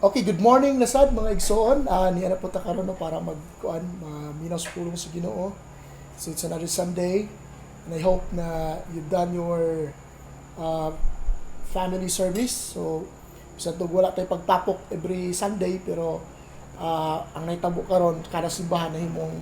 Okay, good morning lasad mga igsoon. Niya na po ta karon para magkuan minaw pulong sa Ginoo. So it's another Sunday and I hope na you've done your uh, family service. So bisan tug wala tay pagtapok every Sunday pero ang nahitabo karon kada simbahan na himong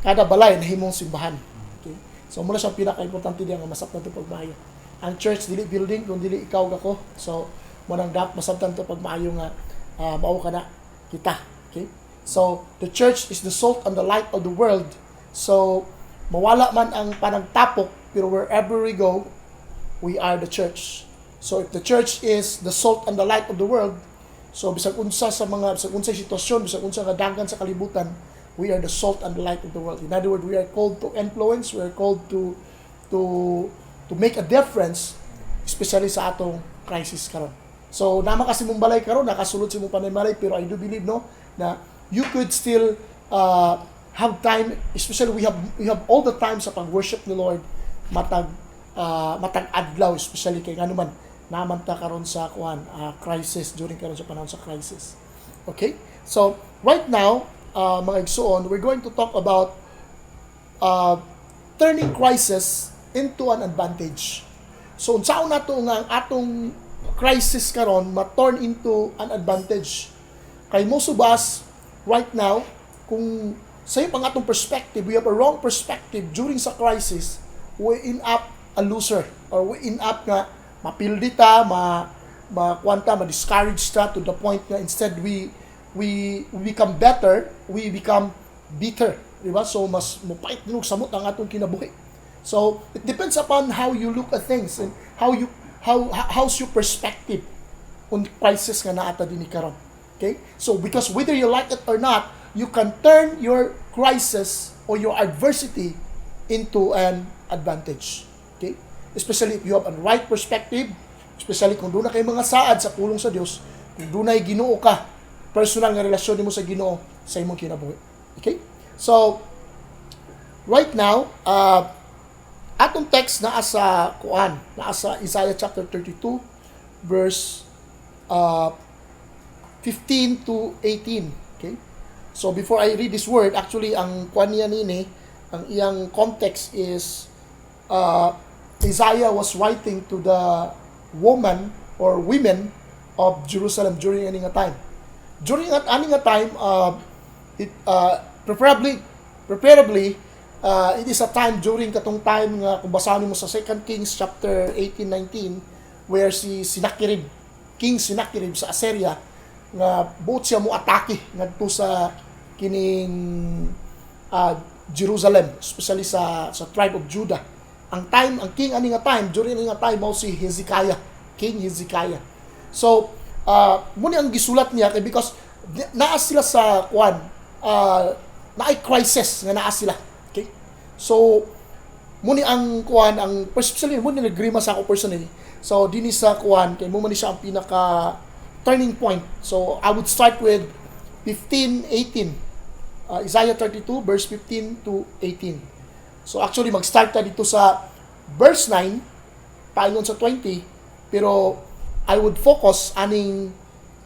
kada balay na himong simbahan. Okay? So muna siyang pinaka-importante diyan nga masap na to pagmaayo. Ang church dili building kung dili ikaw gako. So manang dap masabtan to pag maayo nga mao kana kita. Okay? So the church is the salt and the light of the world. So mawala man ang panagtapok pero wherever we go, we are the church. So if the church is the salt and the light of the world, so bisag unsa sitwasyon, bisag unsa nga danggan sa kalibutan, we are the salt and the light of the world. In other words, we are called to influence, we are called to make a difference, especially sa atong crisis karon. So naman kasi mong balay karon, nakasulod si mong panaymalay, pero I do believe na you could still have time, especially we have all the time sa pag-worship ni Lord matag adlaw, especially kay nganuman naman ta karon sa crisis, during karon sa panahon sa crisis. Okay? So right now, mga igsoon, we're going to talk about turning crisis into an advantage. So unsaon nato nga ang atong crisis karon ma-turn into an advantage. Kay most of us right now, kung sa pang atong perspective, we have a wrong perspective during sa crisis, we end up a loser, or we end up nga mapildi ta, ma-discourage ta to the point na instead we become better, we become bitter, di ba? So mas mapait dinug samot ang atong kinabuhi. So it depends upon how you look at things and how's your perspective on crisis nga naata dinhi karon. Okay? So because whether you like it or not, you can turn your crisis or your adversity into an advantage. Okay? Especially if you have a right perspective, especially kung doon na kayo mga saad sa pulong sa Dios, kung doon na Ginoo ka, personal nga relasyon nimo sa Ginoo sa imong kinabuhi. Okay? So right now, atong text naa sa Isaiah chapter 32 verse 15 to 18. Okay? So before I read this word, actually ang kuan niya nini, ang iyang context is Isaiah was writing to the woman or women of Jerusalem during any time. During any time, preferably it is a time during katong time nga kung basahin mo sa 2 Kings chapter 18-19 where King Sennacherib sa Assyria nga buot siya mo atake ngadto sa kining Jerusalem, especially sa tribe of Judah. Ang king ani nga time, during ani nga time mao si King Hezekiah. So muni ang gisulat niya kay because naa sila sa naay crisis nga naa sila. Okay? So muni ang especially muni nagrima sa ako personally. So dinhi sa kay mo man siya ang pinaka turning point. So I would start with 15-18. Isaiah 32 verse 15 to 18. So actually mag-start ta dito sa verse 9 paingon sa 20, pero I would focus aning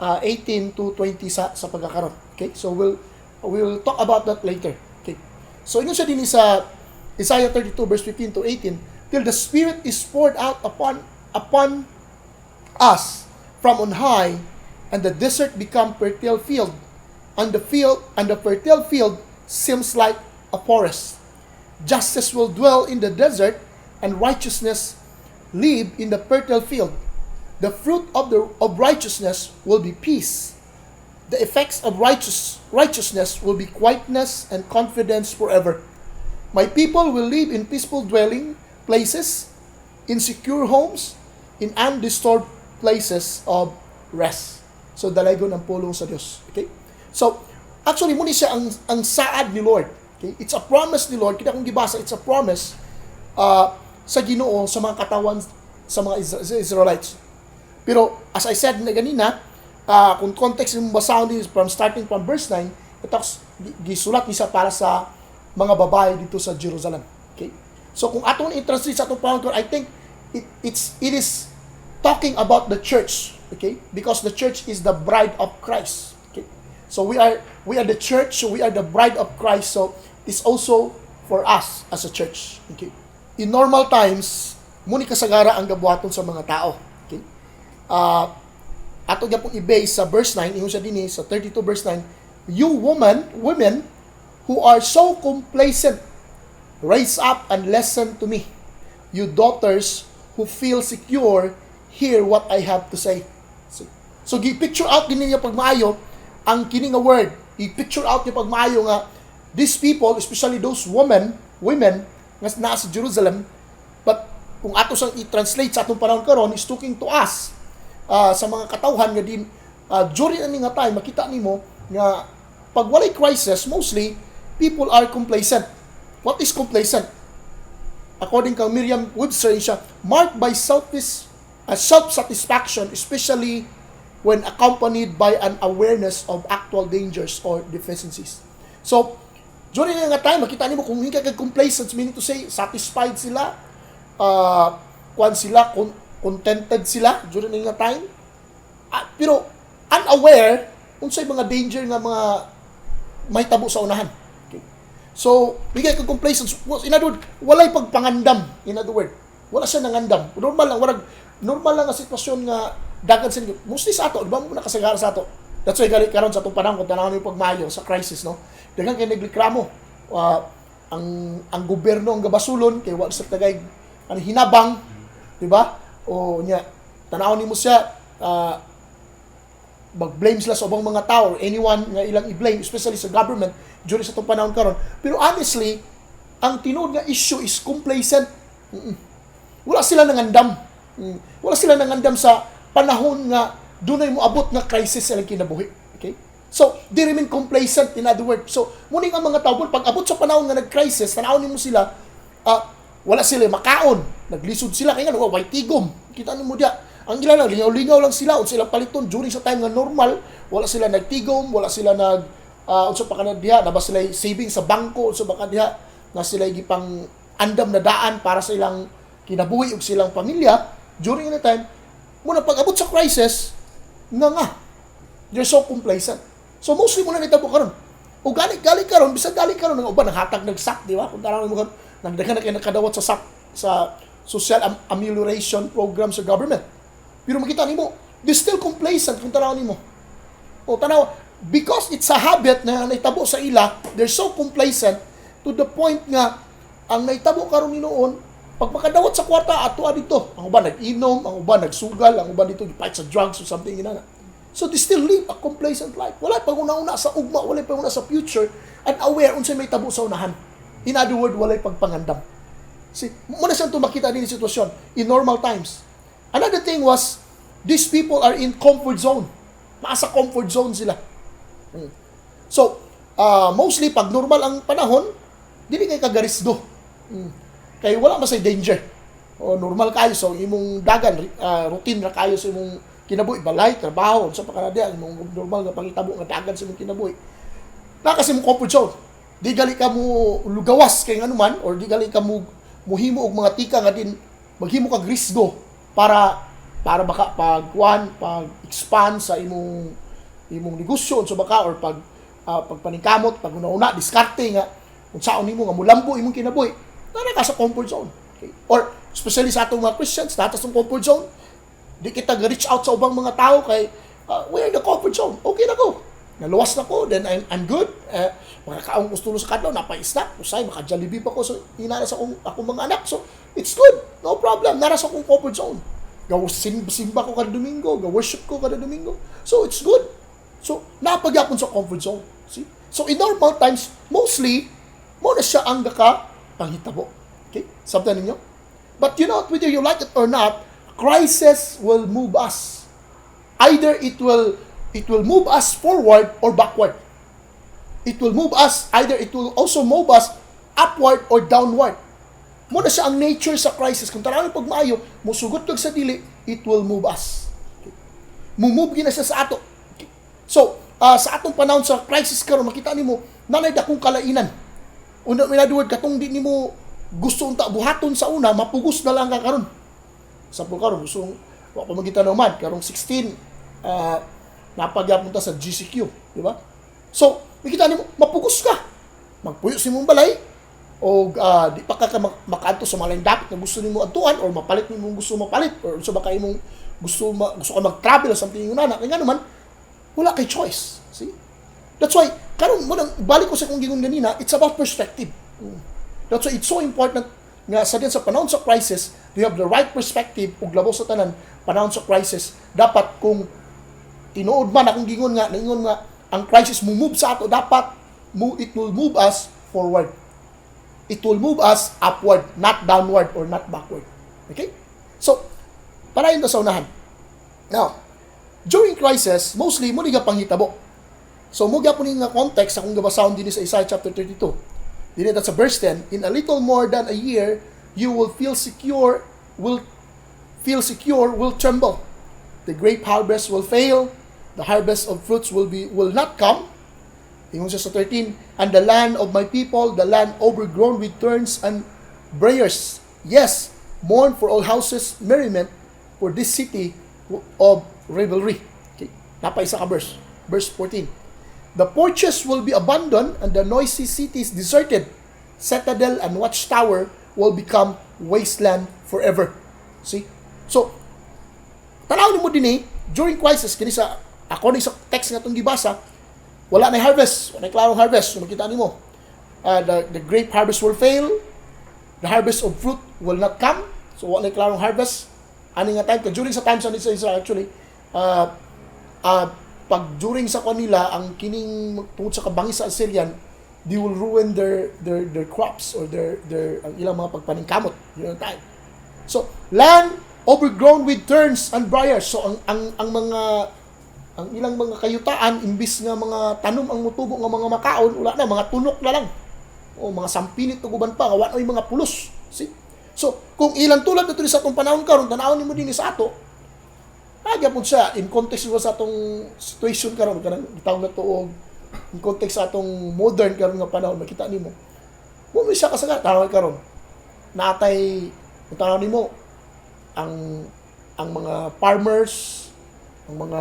18 to 20 sa pagkakaron. Okay? So we'll talk about that later. Okay? So ingon siya din sa Isaiah 32 verse 15 to 18, till the Spirit is poured out upon us from on high, and the desert become fertile field, and the fertile field seems like a forest. Justice will dwell in the desert, and righteousness live in the fertile field. The fruit of righteousness will be peace. The effects of righteousness will be quietness and confidence forever. My people will live in peaceful dwelling places, in secure homes, in undisturbed places of rest. So dalaygon ang pulong sa Dios. Okay? So actually muni siya ang saad ni Lord. Okay? It's a promise ni Lord. Kita kung gibasa, it's a promise sa Ginoo sa mga katawan sa mga Israelites. Pero as I said na ganina, kung context mo basahon din starting from verse 9, ito gisulat niya para sa mga babae dito sa Jerusalem. Okay? So kung atong i-translate sa atong pangalan, I think it is talking about the church. Okay? Because the church is the bride of Christ. Okay? So we are the church, so we are the bride of Christ. So it's also for us as a church. Okay? In normal times, muni kasagara ang gabuhaton sa mga tao. Okay? Ato gyapon i-base sa verse 9, ingon siya dinhi sa 32 verse 9, you women who are so complacent, rise up and listen to me. You daughters who feel secure, hear what I have to say. So gi-picture out din niya pagmaayo ang kini nga word. I-picture out niya pagmaayo nga these people, especially those women nga naa sa Jerusalem, but kung ato sang i-translate sa atong panahon karon is talking to us sa mga katawhan nga din during ani nga time makita nimo nga pag walay crisis mostly people are complacent. What is complacent? According kang Merriam-Webster siya, marked by self-satisfaction, especially when accompanied by an awareness of actual dangers or deficiencies. So, during nga time, makita nimo kung hindi ka complacent, meaning to say, satisfied sila, contented sila during nga time. Pero, unaware, unsay mga danger nga mga may tabo sa unahan. Okay. So, bigay ka complacence. In other words, walay pagpangandam. In other words, wala siya nangandam. Normal lang ang sitwasyon nga dagan sa inyo. Mostly sa ato, di ba mo nakasagara sa ato? That's why galit karon sa itong panahon kung tanawin yung pagmayo sa crisis, no? Dagan kayo naglikramo. Ang gobyerno ang gabasulon, kay wala sa tagay hinabang, di ba? O niya, tanawin mo siya, mag-blame sila sa ubang mga tao or anyone nga ilang i-blame, especially sa government during sa itong panahon karon. Pero honestly, ang tinuod nga issue is complacent. Wala sila nangandam. Wala sila nangandam sa panahon nga dunay mo abot nga crisis sa kinabuhi. Okay? So, they remain complacent, in other words. So, muning ang mga tao, pag abot sa panahon nga nag-crisis, tanawin mo sila, wala sila makaon. Naglisod sila, kaya nga, white tigom. Kita mo diya. Ang gila lang, lingaw-lingaw lang sila, o sila paliton during sa time nga normal, wala sila nagtigom, wala sila unsa pa kana diha, naba sila saving sa bangko, unsa pa kana diha, na sila gipang andam na daan para sa ilang kinabuhi ug silang pamilya during the time. Muna pag abot sa crisis, they're so complacent. So mostly muna nitabo karon. O gali karon, bisag gali karon ng uban naghatag nagsak, di ba? Kung tanawin mo karon, nagdaghan na kay nakadawat sa sak sa social amelioration program sa government. Pero makita nimo, they're still complacent kung tanawin mo. O tanaw, because it's a habit na naitabo sa ila, they're so complacent to the point nga ang naitabo karon ni noon, pag makadawat sa kwarta ato dito, ang uban nag-inom, ang uban nagsugal, ang uban dito gifight sa drugs or something inana. So they still live a complacent life. Wala pa una sa ugma, wala pa una sa future, and aware unsay may tabo sa unahan. In other words, wala pagpangandam. See, muna siyang makita din yung sitwasyon in normal times. Another thing was, these people are in comfort zone. Nasa comfort zone sila. So, mostly pag normal ang panahon, dili kay kagarisdo. Kay wala masay danger. O normal kayo so imong dagan routine ra kayo sa imong kinabuhi, balay, trabaho, sa pakanadia imong normal nga pangitabo nga dagan sa imong kinabuhi. Kasi mo comfort zone. Di gali ka mo lugawas kay nganuman or di gali ka mo muhimo og mga tika nga din maghimo ka risgo para baka pag-expand sa imong negosyo so baka or pagpaningkamot, pag una diskarte nga unsaon nimo nga mulambo imong kinabuhi. Nara ka sa comfort zone. Okay? Or, especially sa atong mga Christians, natas ng comfort zone, di kita reach out sa ubang mga tao kay, we're in the comfort zone. Okay na ko. Naluwas na ko, then I'm good. Makakaong gusto sa kadlaw, napa-snack, usay, maka-jollibee pa ko, so inara sa akong mga anak. So, it's good. No problem. Nara sa akong comfort zone. Simba ko kada Domingo, worship ko kada Domingo. So, it's good. So, napagyapon sa comfort zone. See? So, in normal times, mostly, mo na siya ang panghitabo. Okay? Sabta ninyo? But you know, whether you like it or not, crisis will move us. Either it will move us forward or backward. It will move us, either it will also move us upward or downward. Muna siya ang nature sa crisis. Kung tarawin pag maayo, musugot kag sa dili, it will move us. Okay? Mumove gina siya sa ato. Okay? So, sa atong panahon sa crisis karon makita nimo nanay dakong kalainan. In other words, katong di nimo gusto unta buhaton sa una, mapugos na lang ka karon. Sa karon gusto Wa pa magita naman karong 16 napagyapunta sa GCQ, di ba? So, makita nimo mapugos ka. Magpuyo si mong balay o di pa ka makaadto sa malayong dapat na gusto nimo adtuan or mapalit nimo gusto mapalit or so baka imong gusto ka mag-travel or something yung nana. Kaya naman wala kay choice. See? That's why karon mo nang balik ko sa kung gingon ganina, it's about perspective. That's why it's so important nga sa din sa panahon sa crisis, you have the right perspective ug labaw sa tanan panahon sa crisis. Dapat kung tinuod man akong gingon nga ang crisis move sa ato, dapat it will move us forward. It will move us upward, not downward or not backward. Okay? So, para yun sa unahan. Now, during crisis, mostly mo nga panghitabo. So, mo gyapon nga context akong gabasahon din sa Isaiah chapter 32. Dili that's sa verse 10, in a little more than a year, you will feel secure, will tremble. The grape harvest will fail, the harvest of fruits will not come. Ingon siya sa 13, and the land of my people, the land overgrown with thorns and briars. Yes, mourn for all houses, merriment for this city of revelry. Okay. Napay isa ka verse. Verse 14. The porches will be abandoned and the noisy cities deserted. Citadel and watchtower will become wasteland forever. See? So, tanawin mo din during crisis, kini sa according sa text nga itong gibasa, wala na harvest, wala na klarong harvest. So, makita nimo, the grape harvest will fail, the harvest of fruit will not come, so wala na klarong harvest. Ano nga time, during sa time sa Israel actually, pag during sa kanila, ang kining tungod sa kabangis sa Assyrian, they will ruin their crops or their ang ilang mga pagpaningkamot during time. So, land overgrown with thorns and briars. So, ang ilang mga kayutaan, imbis nga mga tanom ang mutubo nga mga makaon, wala na, mga tunok na lang. O mga sampinit o guban pa, wala na yung mga pulos. See? So, kung ilang tulad ito sa atong panahon karon, tanawon nimo din sa ato, nagya po siya, in context sa atong situation karon, kanang gitawag na to, in context sa atong modern karon nga panahon, makita nimo. Mo siya kasagat, tanawon karon. Natay, tanawon nimo, ang mga farmers, ang mga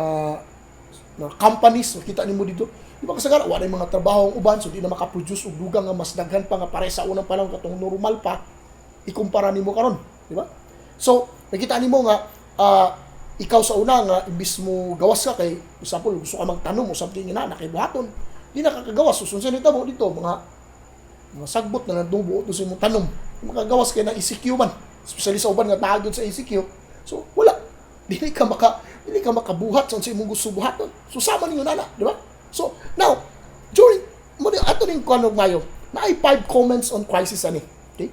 companies, makita nimo dito, di ba kasagara, wala yung mga trabaho ang uban, so di na makaproduce og dugang nga mas daghan pa nga pare sa unang panahon katong normal pa, ikumpara nimo karon, di ba? So, nakita nimo nga, ikaw sa una nga, imbis mo gawas ka kay, example, gusto ka magtanom o something na kay buhaton, di na kakagawas, susunod nito mo dito, mga sagbot na nandubo ito sa imong tanom, makagawas kay ng ECQ man, especially sa uban nga taagod sa ECQ, so wala, dili ka makabuhat sa imong gusto buhaton, so sama ninyo nana, di ba? So, now, during, ato ning kuanog mayo, na ay 5 comments on crisis ani, okay?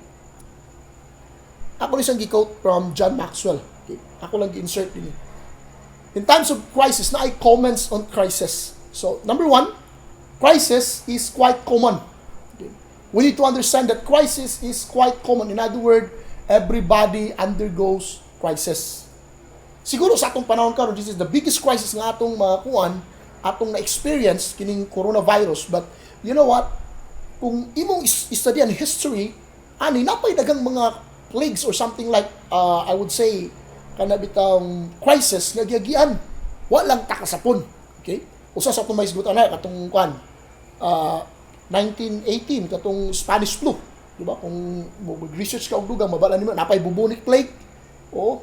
Ako ni isang gi-quote from John Maxwell. Okay. Ako lang gi-insert din. In times of crisis, na ay comments on crisis. So, number 1, crisis is quite common. Okay. We need to understand that crisis is quite common. In other words, everybody undergoes crisis. Siguro sa atong panahon karon, this is the biggest crisis nga atong makuan, atong na-experience kining coronavirus. But, you know what? Kung imong study ang history, napay dagang mga plagues or something like, I would say, kanabitang crisis nga giagian, walang takasapon. Okay? Usa sa itong may isgutan na, katong 1918, katong Spanish flu. Diba? Kung mag-research ka og dugang, mabala nimo, napay bubonic plague, o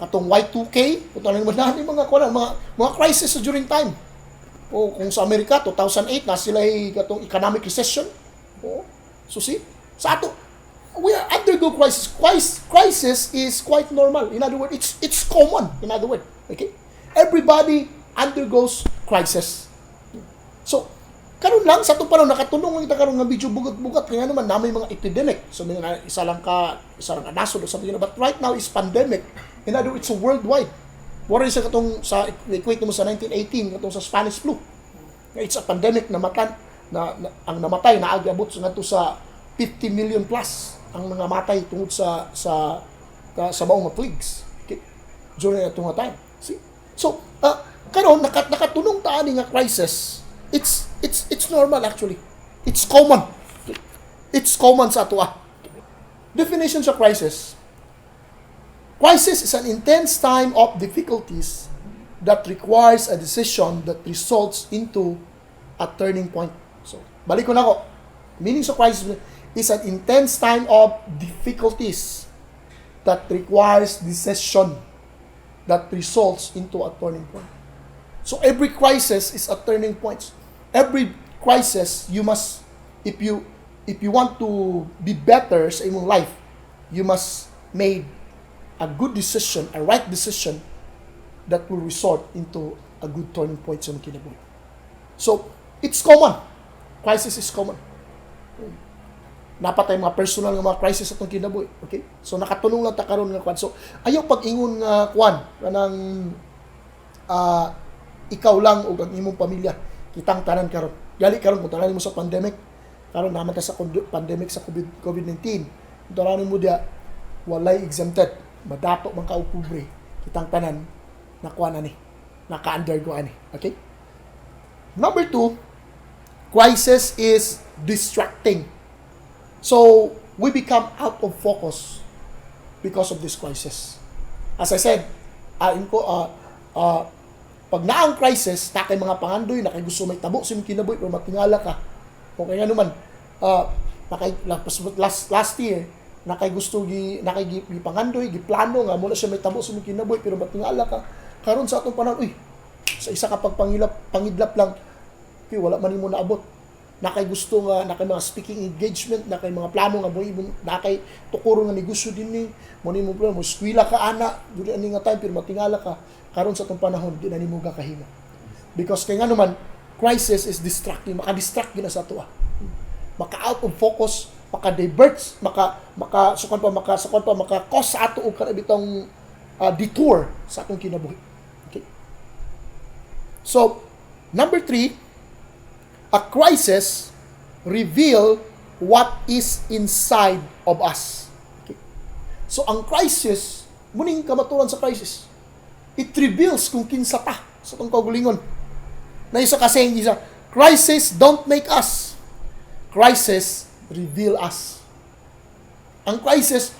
katong Y2K, kung naman mga crisis during time. O kung sa Amerika, 2008, na sila katong economic recession. O, so see, sa ato, we are undergo crisis. Crisis is quite normal. In other words, it's common. In other words, okay? Everybody undergoes crisis. So, karon lang sa itong panahon, nakatunong kita karon nga medyo bugat-bugat, kaya naman namay mga epidemic. So, isa lang nasod o something. But right now is pandemic. In other words, it's worldwide. Wala rin sa katong, equate mo sa 1918, katong sa Spanish flu. It's a pandemic na ang namatay, naagabot sa 50 million plus ang mga matay tungod sa maong plagues. Okay? During itong time. See? So, karon nakatunong taani nga crisis. It's normal actually. It's common. It's common sa ato. Definition sa crisis. Crisis is an intense time of difficulties that requires a decision that results into a turning point. So, balik ko na ako. Meaning sa crisis is an intense time of difficulties that requires decision that results into a turning point. So, every crisis is a turning point. Every crisis, you must, if you want to be better sa imong life, you must make a good decision, a right decision that will result into a good turning point sa imong kinabuhi. So, it's common. Crisis is common. Napatay mga personal nga mga crisis atong kinabuhi. Okay? So, nakatulong lang ta karon nga kwan. So, ayaw pag-ingon nga kwan kanang ikaw lang o ang imong pamilya kitang tanan karon. Gali karon kung tanan mo sa pandemic, karon naman ta sa pandemic sa COVID-19. Tanan mo dia walay exempted, madato man ka og pobre, kitang tanan nakuha na ni, naka-undergo ani. Okay? Number 2, crisis is distracting. So, we become out of focus because of this crisis. As I said, pag naang crisis, nakay mga pangandoy, nakay gusto may tabo sa imong kinabuhi, pero matingala ka. Okay nga naman, last year, nakay gusto nakay pangandoy, giplano nga mula siya may tabo sa imong kinabuhi, pero matingala ka. Karon sa atong panahon, sa isa ka pangidlap lang, okay, wala man mo naabot. Nakay gusto nga, nakay mga speaking engagement, nakay mga plano nga nakay tukuro nga negosyo din ni, mo plano, mo eskwela ka ana, dili ani nga time, pero matingala ka, karon sa atong panahon, di na nimo gakahimo. Because kay nga naman, crisis is distracting, maka-distract gina sa ato. Maka-out of focus, maka-divert, maka-cause sa ato og kanabitong detour sa atong kinabuhi. Okay? So, number 3, a crisis reveal what is inside of us. Okay? So, ang crisis, muning kamaturan sa crisis, it reveals kung kinsa ta sa itong kaugalingon. Na isa kasi isa, crisis don't make us. Crisis reveal us. Ang crisis,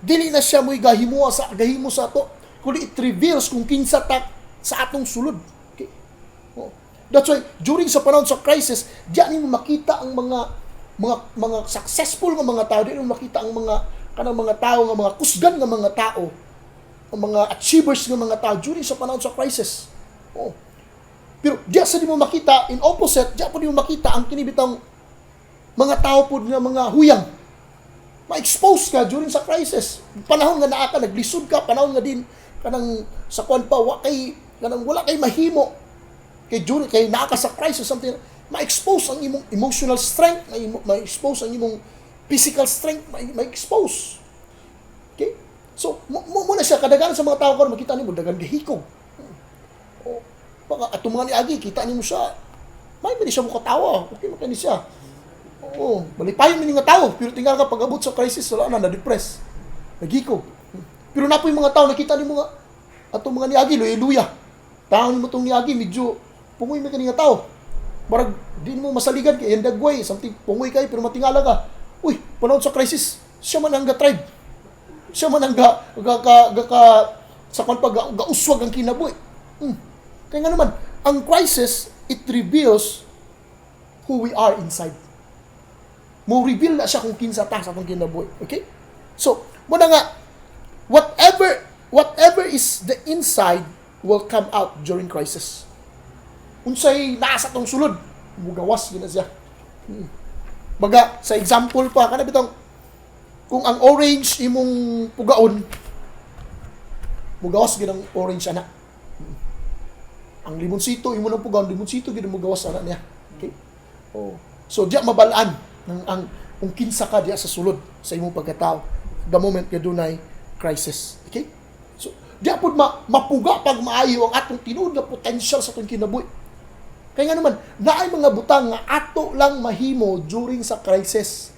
dili na siya mo'y gahimo sa ato, kundi it reveals kung kinsa ta sa atong sulod. Okay? Oh. That's why, during sa panahon sa crisis, diyan mo makita ang mga successful nga mga tao, diyan mo makita ang mga tao, nga mga kusgan nga mga tao, ang mga achievers ng mga tao during sa panahon sa crisis. Oh. Pero diya sa di mo makita, in opposite, diya po di mo makita ang kinibitang mga tao po nga mga huyang. Ma-expose ka during sa crisis. Panahon nga naa ka, naglisod ka, panahon nga din, kanang sa kwan pa, wala kay mahimo. Kay naa ka sa crisis, something, ma-expose ang imong emotional strength, ma-expose ang imong physical strength, ma-expose. Okay? So, muna siya, kadaganan sa mga tao ko, makita niyo mo, dagan gahikog. O, baka atong mga niagi, kita niyo mo siya, may siya mukatawa, okay, makani siya. Oo, malipayon mo nga tao, pero tinggal ka pag-abot sa crisis, wala na, na-depress, nagikog. Pero na po yung mga tao, nakita niyo mga, atong mga niagi, luya-luya. Tawag mo itong niagi, medyo, pungoy mo ka nga tao. Barag, di mo masaligan, kaya yung dagway, something, pungoy kayo, pero matingala ka. Uy, panahon sa crisis, siya man ang ga-tribe. Siya man ang sa gauswag ang kinabuhi. Kaya nga naman, ang crisis, it reveals who we are inside. Mo-reveal na siya kung kinsa ta sa atong kinabuhi. Okay? So, muna nga, whatever is the inside will come out during crisis. Unsay nasa tong sulod, mugawas gina siya. Baga, sa example pa, kana bitong kung ang orange imong pugaon, mugawas ginang orange ana. Ang limonsito imo nang pugaon, limonsito ginang mugawas ana niya. Okay? Oh. So diya mabalaan ang kung kinsa ka diya sa sulod sa imong pagkatao the moment nga dunay crisis. Okay? So diya pud mapuga pag maayo ang atong tinuod nga potential sa atong kinabuhi. Kaya nga naman, naay mga butang nga ato lang mahimo during sa crisis.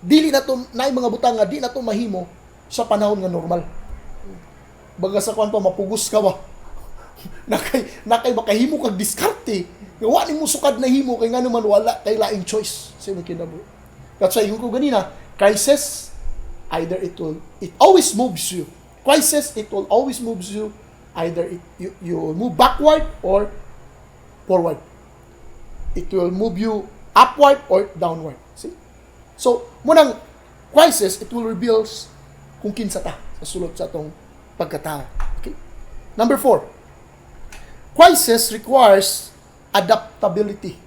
Naay mga butang nga di na to mahimo sa panahon nga normal. Baga sa kwan pa, mapugos ka ba? nakay makahimo kag diskarte. Wa ni mo sukad na himo, kaya nga naman wala kay laing choice sa imong kinabuhi. That's why yung ko ganina, crisis, either it always moves you crisis, it will always move you, either you will move backward or forward. It will move you upward or downward. See? So, munang crisis, it will reveal kung kinsa ta sa sulod sa atong pagkatao. Okay? Number 4, crisis requires adaptability.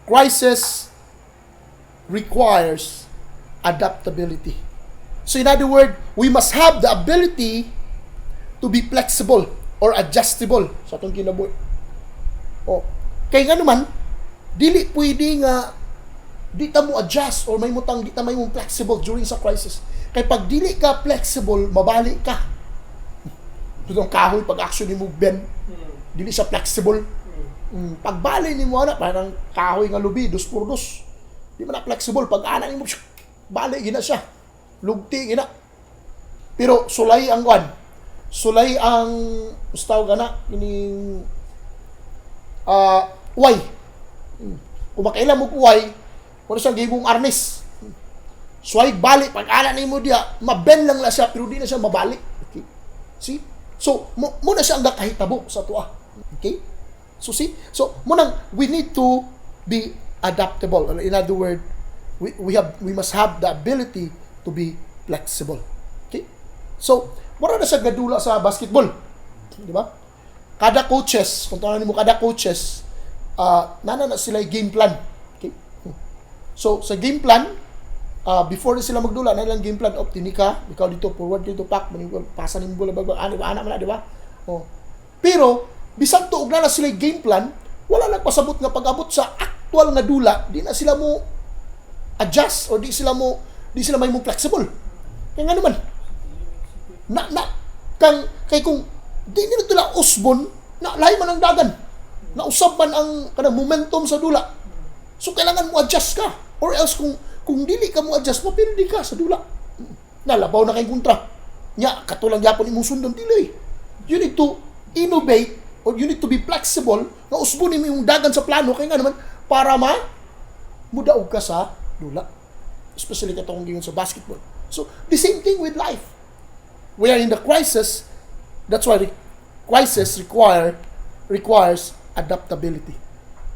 Crisis requires adaptability. So in other words, we must have the ability to be flexible or adjustable sa atong kinabuhi. O, kay nga naman, dili pwede nga di ta mo adjust or may mutang di ta may mo flexible during sa crisis. Kay pag dili ka flexible, mabali ka. Itong kahoy, pag action ni mo bend, dili siya flexible. Pagbali ni mo na, parang kahoy nga lubi, 2x2. Di man na flexible. Pag ana ni mo, bali, gina siya. Lugti, gina. Pero sulay ang kwan. Sulay ang, ustaw gana, ining uway. Kung makailan mo uway, kung siyang gibong arnis. Suway, bali. Pag ana ni mo diya, mabend lang na siya, pero di na siya mabalik. Okay? See? So, muna siya ang nakahitabo sa tuwa. Okay? So, see? So, munang, we need to be adaptable. In other words, we must have the ability to be flexible. Okay? So, mura na siya gadula sa basketball. Di ba? Kada coaches, kung tawagin mo kada coaches, nana sila game plan. Okay? So, sa game plan, before na sila magdula, na lang game plan, tinika, ikaw dito, forward dito, pack, pasan yung bola, anak mo na, di ba? Oh. Pero, bisan tuog na sila game plan, wala nagpasabot nga pag-abot sa actual nga dula, di na sila mo adjust or di sila may mo flexible. Kaya nga naman, kay kung di nila dula usbon, na lahi man ang dagan, na usab man ang kanang momentum sa dula. So kailangan mo adjust ka, or else kung dili ka mo adjust, mapildi ka sa dula. Nalabaw na kay kontra. Nya katulang gyapon imong sundon dili. You need to innovate, or you need to be flexible, na usbunin mo yung dagan sa plano, kaya nga naman, para mudaog ka sa dula. Especially katong gingon sa basketball. So, the same thing with life. We are in the crisis, that's why the crisis requires adaptability.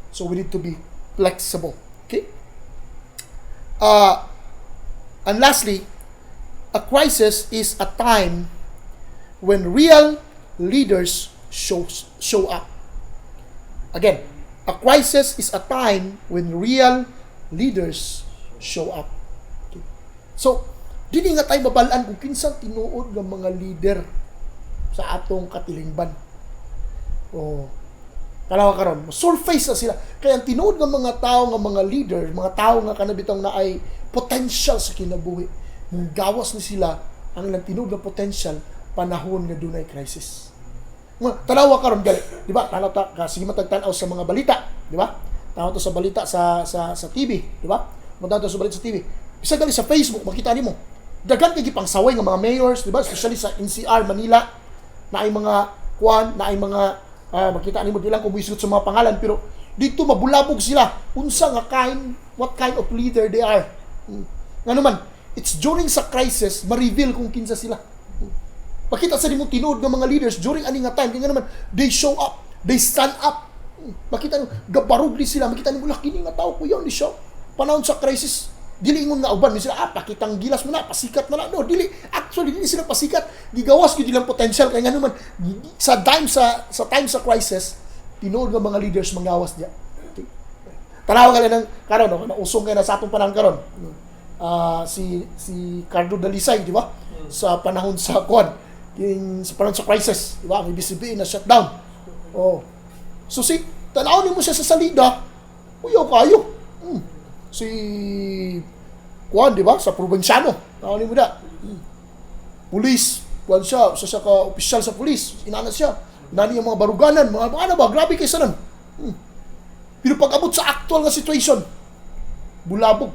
So, we need to be flexible. Okay? And lastly, a crisis is a time when real leaders show up. Again, a crisis is a time when real leaders show up. Okay. So, dili nga tayo mabalaan kung kinsa tinuod ng mga leader sa atong katilingban. Oh, kalawa karon, surface na sila. Kaya ang tinuod ng mga tao, ng mga leader, mga tao nga kanabitang na ay potential sa kinabuhi, mong gawas ni sila ang ilang tinuod na potential panahon nga dunay crisis. Tanawa karon gali, di ba? Tanaw ta kasi matagtanaw sa mga balita, di ba? Tanaw to sa balita sa TV, di ba? Tanaw to sa balita sa TV. Bisa gali sa Facebook makita nimo. Daghan kay gipang saway nga mga mayors, di ba? Especially sa NCR Manila, na ay mga kuan, na ay mga makita nimo dilang kung sa mga pangalan, pero dito mabulabog sila. Unsa nga what kind of leader they are. Nga naman, it's during sa crisis ma-reveal kung kinsa sila. Makita sa nimo tinuod ng mga leaders during ani nga time, kaya naman they show up, they stand up. Makita nimo gabarog di sila, makita nimo laki ni nga tao ko yon di siya. Panahon sa crisis, dili ingon nga uban ni sila, pakitang gilas mo na, pasikat mo na. No, dili sila pasikat. Gigawas gyud ilang potential, kaya nga naman sa time sa crisis, tinuod ng mga leaders mangawas diya. Okay. Tanaw ka lang karon no, nausong kay na sa atong panahon karon. Si Cardo Dalisay, di ba? Sa panahon sa kuan, sa panahon sa crisis, di ba? May BCB na shutdown. Oh. So tanawin mo siya sa salida, uyaw kayo. Si kuan, di ba? Sa probinsyano. Tanawin mo da. Pulis, kuan siya ka opisyal sa pulis. Inana siya. Nani yung mga baruganan, mga ano ba? Grabe kaysa nun. Pero pag abot sa actual nga situation, bulabog.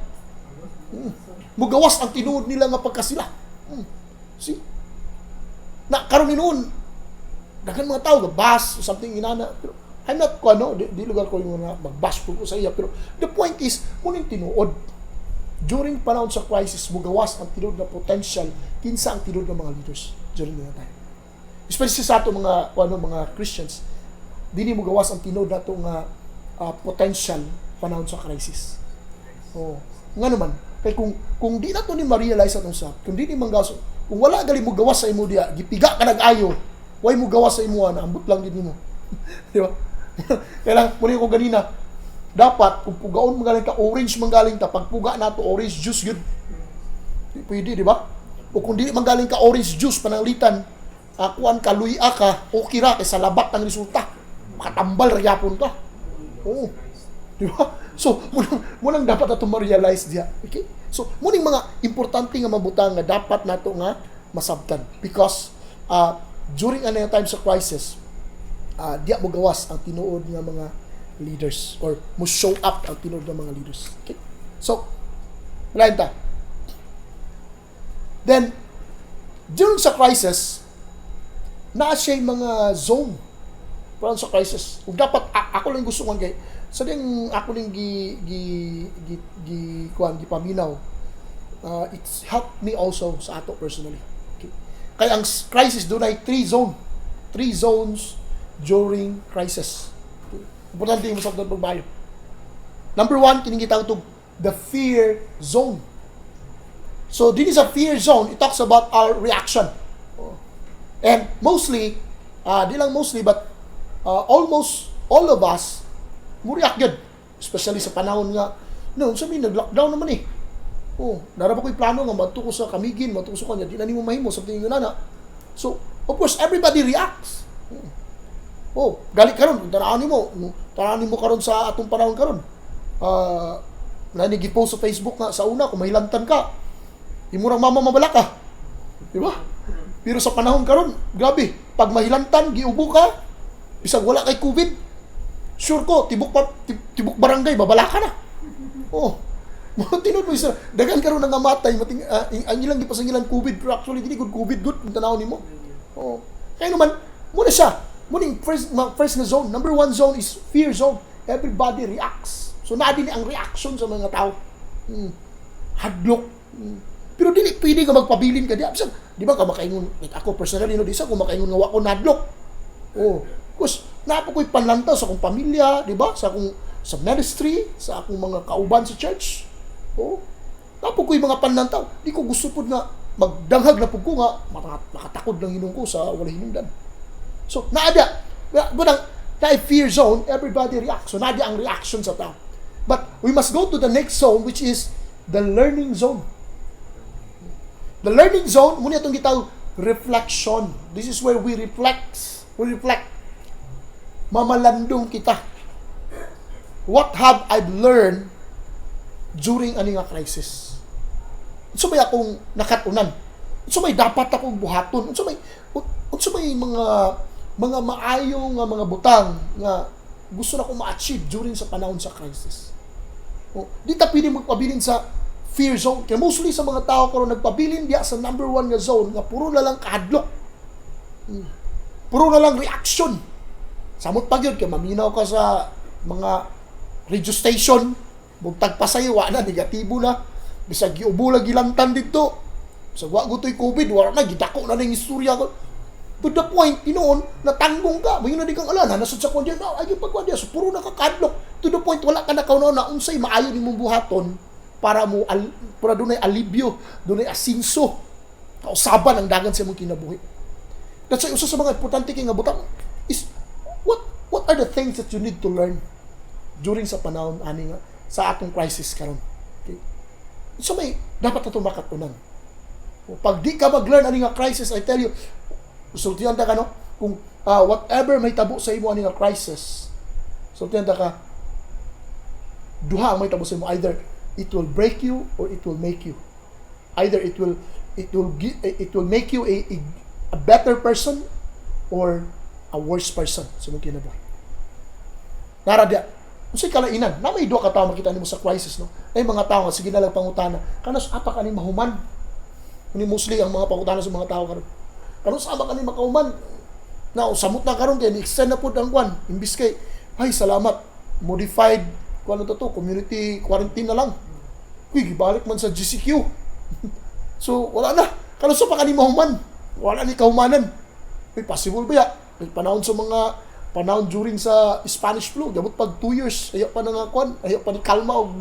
Mugawas ang tinuod nila nga pagkasila. See? Na karon noon, daghan mga tao gas something inana, pero I'm not di lugar ko yung mga magbash po sa iya, pero the point is muning tinuod. during panahon sa crisis, mugawas ang tinud na potential kinsa ang tinud ng mga leaders during that time. Especially sa ato mga Christians, dili mugawas ang tinud nato nga potential panahon sa crisis. Nga naman, kay kung di nato ni ma-realize atong sa, kung di ni manggaso, kung wala gali mo gawas sa imo diya, gipiga ka nag-ayo, way mo gawas sa imo na ambot lang gid nimo. Di ba? Kaya muli ko ganina, dapat kung pugaon magaling ka orange manggaling ta, pag puga nato orange juice yun. Pwede, di ba? O kung di manggaling ka orange juice pananglitan, kuan ka luya ka, okay ra kay sa labat ang resulta. Makatambal ra yapon ka. Oo. Di ba? So, munang dapat nato ma-realize diya. Okay? So, muning mga importante nga mabutang nga dapat nato nga masabtan. Because during ano yung time sa crisis, diya mo gawas ang tinuod nga mga leaders or mo show up ang tinuod ng mga leaders. Okay? So, wala ta. Then, during sa crisis, naa siya mga zone para sa crisis. Ug dapat ako lang gusto kong kay sa ding ako lang gipaminaw. It's helped me also sa ato personally. Okay. Kaya ang crisis doon ay 3 zones during crisis. Okay. Importante yung masabtan pagbayo. Number 1, kining gitawag tog the fear zone. So, this is a fear zone. It talks about our reaction. And mostly, di lang mostly, but almost all of us, muriak yun. Especially sa panahon nga, sabi, nag-lockdown naman eh. Narapa ko'y plano nga, matuko sa kamigin, matuko sa kanya, di na mo mahimo, sa tingin nga na. So, of course, everybody reacts. Galit karon, tanaan mo karon sa atong panahon karon. Nanigipost sa Facebook nga, sa una, kung mahilantan ka, imurang mama mabala ka. Di ba? Pero sa panahon karon, grabe, pag mahilantan, giubo ka, bisag wala kay COVID, sure ko, tibok barangay, babala ka na. Tinod mo isa, dagan karon nga matay, ang ilang gipasangilan COVID, pero actually, hindi good COVID, good, kung tanawin mo. Kaya naman, muna siya, muning first na zone, number 1 zone is fear zone. Everybody reacts. So, naadili ang reaction sa mga tao. Hadlok. Pero dili pwede ka magpabilin ka diya. Di ba ka makaingon, like ako personally, di sa ko makaingon nga wako nadlok. Because napo ko'y panlantaw sa akong pamilya, di ba? Sa ministry, sa akong mga kauban sa church. Napo ko'y mga panlantaw. Di ko gusto po nga magdanghag na po ko nga, makatakod lang hinong ko sa wala hinungdan. So, naada. Na fear zone, everybody reacts. So, naada ang reaction sa tao. But we must go to the next zone, which is the learning zone. The learning zone, muna itong gitawag reflection. This is where we reflect. Mamalandong kita. What have I learned during aning crisis? Unsa may akong nakatunan? Unsa may dapat akong buhaton? Unsa may mga maayong mga butang nga gusto na akong ma-achieve during sa panahon sa crisis? Di ta pwede magpabilin sa fear zone. Kaya mostly sa mga tao karon nagpabilin diya sa number 1 nga zone nga puro na lang kahadlok. Puro na lang reaction. Samot pa gyud kay maminaw ka sa mga radio station, bugtag pasayo wa na negatibo na. Bisag giubo lang gilantan dito. Sa wa gutoy COVID, wala na gidako na ning istorya ko. To the point, tinuon, natanggong ka. Mayon na di kang ala, nasud sa kondya, ay pagkuan diya, so puro nakakadlok. To the point, wala ka na kaunaw na unsay maayo nimong buhaton para dunay alibyo, dunay asinso. Kausaban ang dagan sa imong kinabuhi. That's why usa sa mga importante kay nga butang is what are the things that you need to learn during sa panahon ani nga sa atong crisis karon. Okay? So may dapat na makatunan. Pag di ka mag-learn ani nga crisis, I tell you, sultihan ta ka no, kung whatever may tabo sa imo ani nga crisis, sultihan ta ka, duha ang may tabo sa imo, either it will break you or it will make you. Either it will make you a better person or a worse person sa mong kinabuhi. Naradya, unsay kalainan, na may duha ka tawo makita nimo sa crisis no. Ay mga tawo nga sige na lang pangutana, kanos apa kani mahuman? Ni mostly ang mga pangutana sa mga tao karon. Kanos ama kani makahuman? Na samot na karon kay extend na pud ang kwan, imbis kay ay salamat modified kuno to community quarantine na lang. Uy, gibalik man sa GCQ. So, wala na. Kalusa pa kanimahuman. Wala ni kahumanan. Uy, possible ba ya? May panahon sa mga panahon during sa Spanish flu. Gabot pag 2 years. Ayaw pa nga kwan. Ayaw pa ni kalma o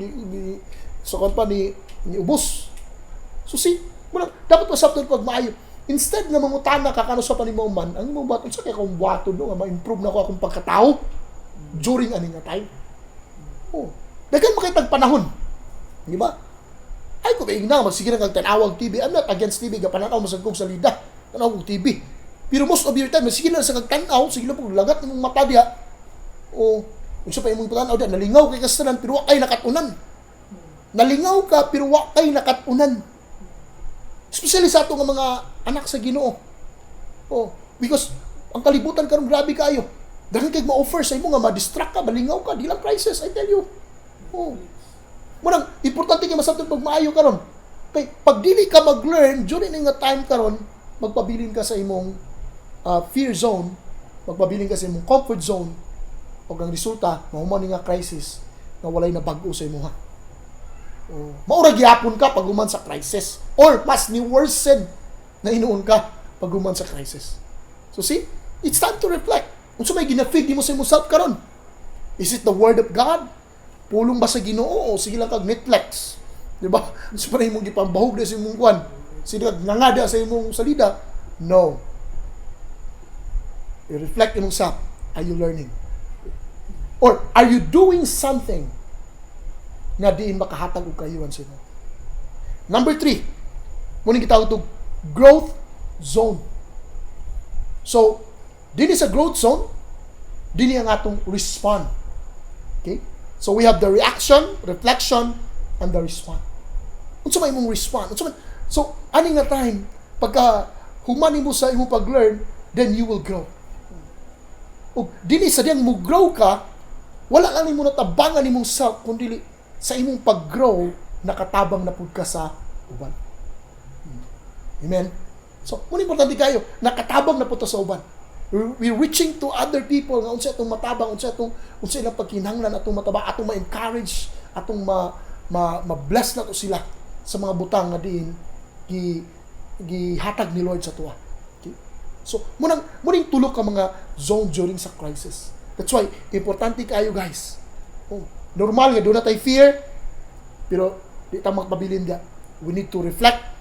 so kwan pa ni ubos. So, dapat masabtan pag maayo. Instead na mangutana ka kano sa panimahuman, ang imong baton sa kaya kung buhaton nga ma-improve na ko akong pagkatao during ani nga time. Oh, daghan makitag panahon. Di ba? Ay ko baig na magsige na kag tanawag TV. I'm not against TV, gapananaw masag kong salida. Tanawag TV. Pero most of your time sige na sa kag tanaw, sige na pug lagat imong mata diha. Oh, unsa pa imong tanaw diha, nalingaw kay kastanan pero wa kay nakatunan. Nalingaw ka pero wa kay nakatunan. Especially sa ato nga mga anak sa Ginoo. Oh, because ang kalibutan karon grabe kaayo. Dahil kay ma-offer sa imo nga ma-distract ka, malingaw ka, di lang crisis, I tell you. Oh. Munang importante kay masabtan pag maayo karon. Kay pag dili ka mag-learn during nga time karon, magpabilin ka sa imong fear zone, magpabilin ka sa imong comfort zone. Ug ang resulta, mahuman nga crisis nga walay na bag-o sa imo ha. Oh. Maura gihapon ka pag human sa crisis or mas ni worsen na inuon ka pag human sa crisis. So see, it's time to reflect. Unsa may gina-feed mo sa imong self karon? Is it the word of God? Pulong ba sa Ginoo o sige lang kag Netflix? Di ba? Unsa pa imong gipambahog sa imong kwan? Sige kag nangada sa imong salida? No. You reflect imong self. Are you learning? Or are you doing something nga diin makahatag og kayuhan sa imo? Number 3, muna gitawag og growth zone. So, dinhi sa growth zone, dinhi ang atong respond. Okay? So we have the reaction, reflection, and the respond. Unsa may imong respond? So, ani nga time pagka human mo sa imong pag-learn, then you will grow. Og dinhi sa diyang mo grow ka, wala lang nimo natabangan imong self kundi sa imong pag-grow, nakatabang na pud ka sa uban. Amen? So, muna importante kayo, nakatabang na pud ta sa uban. We're reaching to other people nga unsa atong matabang, unsa ilang pagkinahanglan atong matabang, atong ma-encourage, atong ma-bless na to sila sa mga butang nga diin gihatag ni Lord sa tuwa. Okay? So, munang tulok ka mga zone during sa crisis. That's why, importante kayo guys. Oh, normal nga, doon na tayo fear, pero di tayo magpabilin nga. We need to reflect.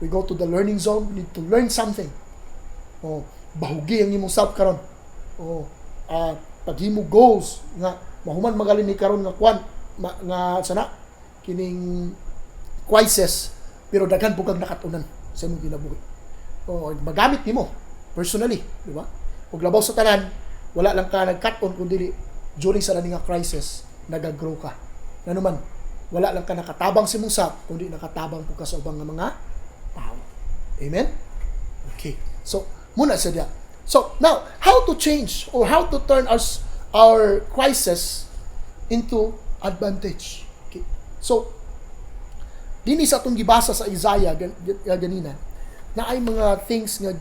We go to the learning zone. We need to learn something. Oh, bahugi ang imong self karon. Oh, paghimo goals nga mahuman magaling ni karon nga kwan nga sana kining crisis pero daghan pug kag nakatunan sa imong kinabuhi. Oh, magamit nimo personally, di ba? Ug labaw sa tanan, wala lang ka nagkat-on kundi during sa nga crisis nagagrow ka. Ngano man, wala lang ka nakatabang sa imong self kundi nakatabang pug ka sa ubang nga mga tao. Amen? Okay. So, muna sa diya. So, now, how to change or how to turn our crisis into advantage? Okay. So, dini sa atong gibasa sa Isaiah ganina, na ay mga things nga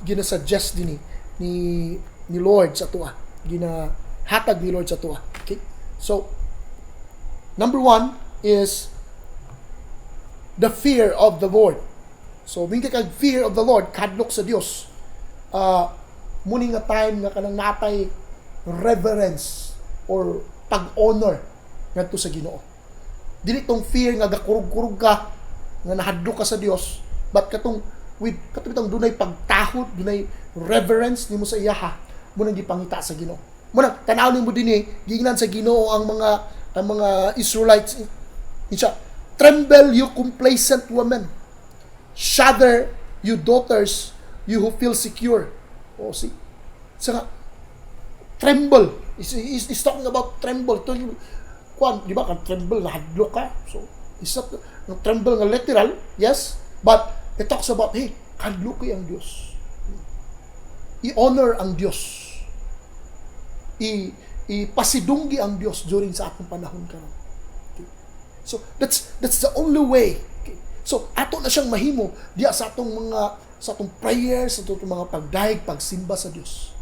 ginasuggest dinhi ni Lord sa tuwa. Ginahatag ni Lord sa tuwa. Okay? So, number 1 is the fear of the Lord. So, mingi kag fear of the Lord, kadlok sa Dios. Muni nga time nga kanang natay reverence or pag-honor ngadto sa Ginoo. Dili tong fear nga gakurug-kurug ka nga nahadlok ka sa Dios, but katong dunay pagtahod, dunay reverence nimo sa iyaha, munang gipangita sa Ginoo. Munang tanaw nimo dinhi giingnan sa Ginoo ang mga Israelites. Insya, tremble you complacent women. Shudder you daughters, you who feel secure. Oh, see? Saka, tremble. He's talking about tremble. Di ba? Tremble, nahadlok ka. So, it's not tremble nga literal, yes, but it talks about, hey, kadluki ang Diyos. I-honor ang Diyos. Ipasidunggi ang Diyos during sa atong panahon karon. Okay. So, that's the only way. Okay. So, ato na siyang mahimo diya sa atong prayers, sa atong mga pagdaig, pagsimba sa Diyos.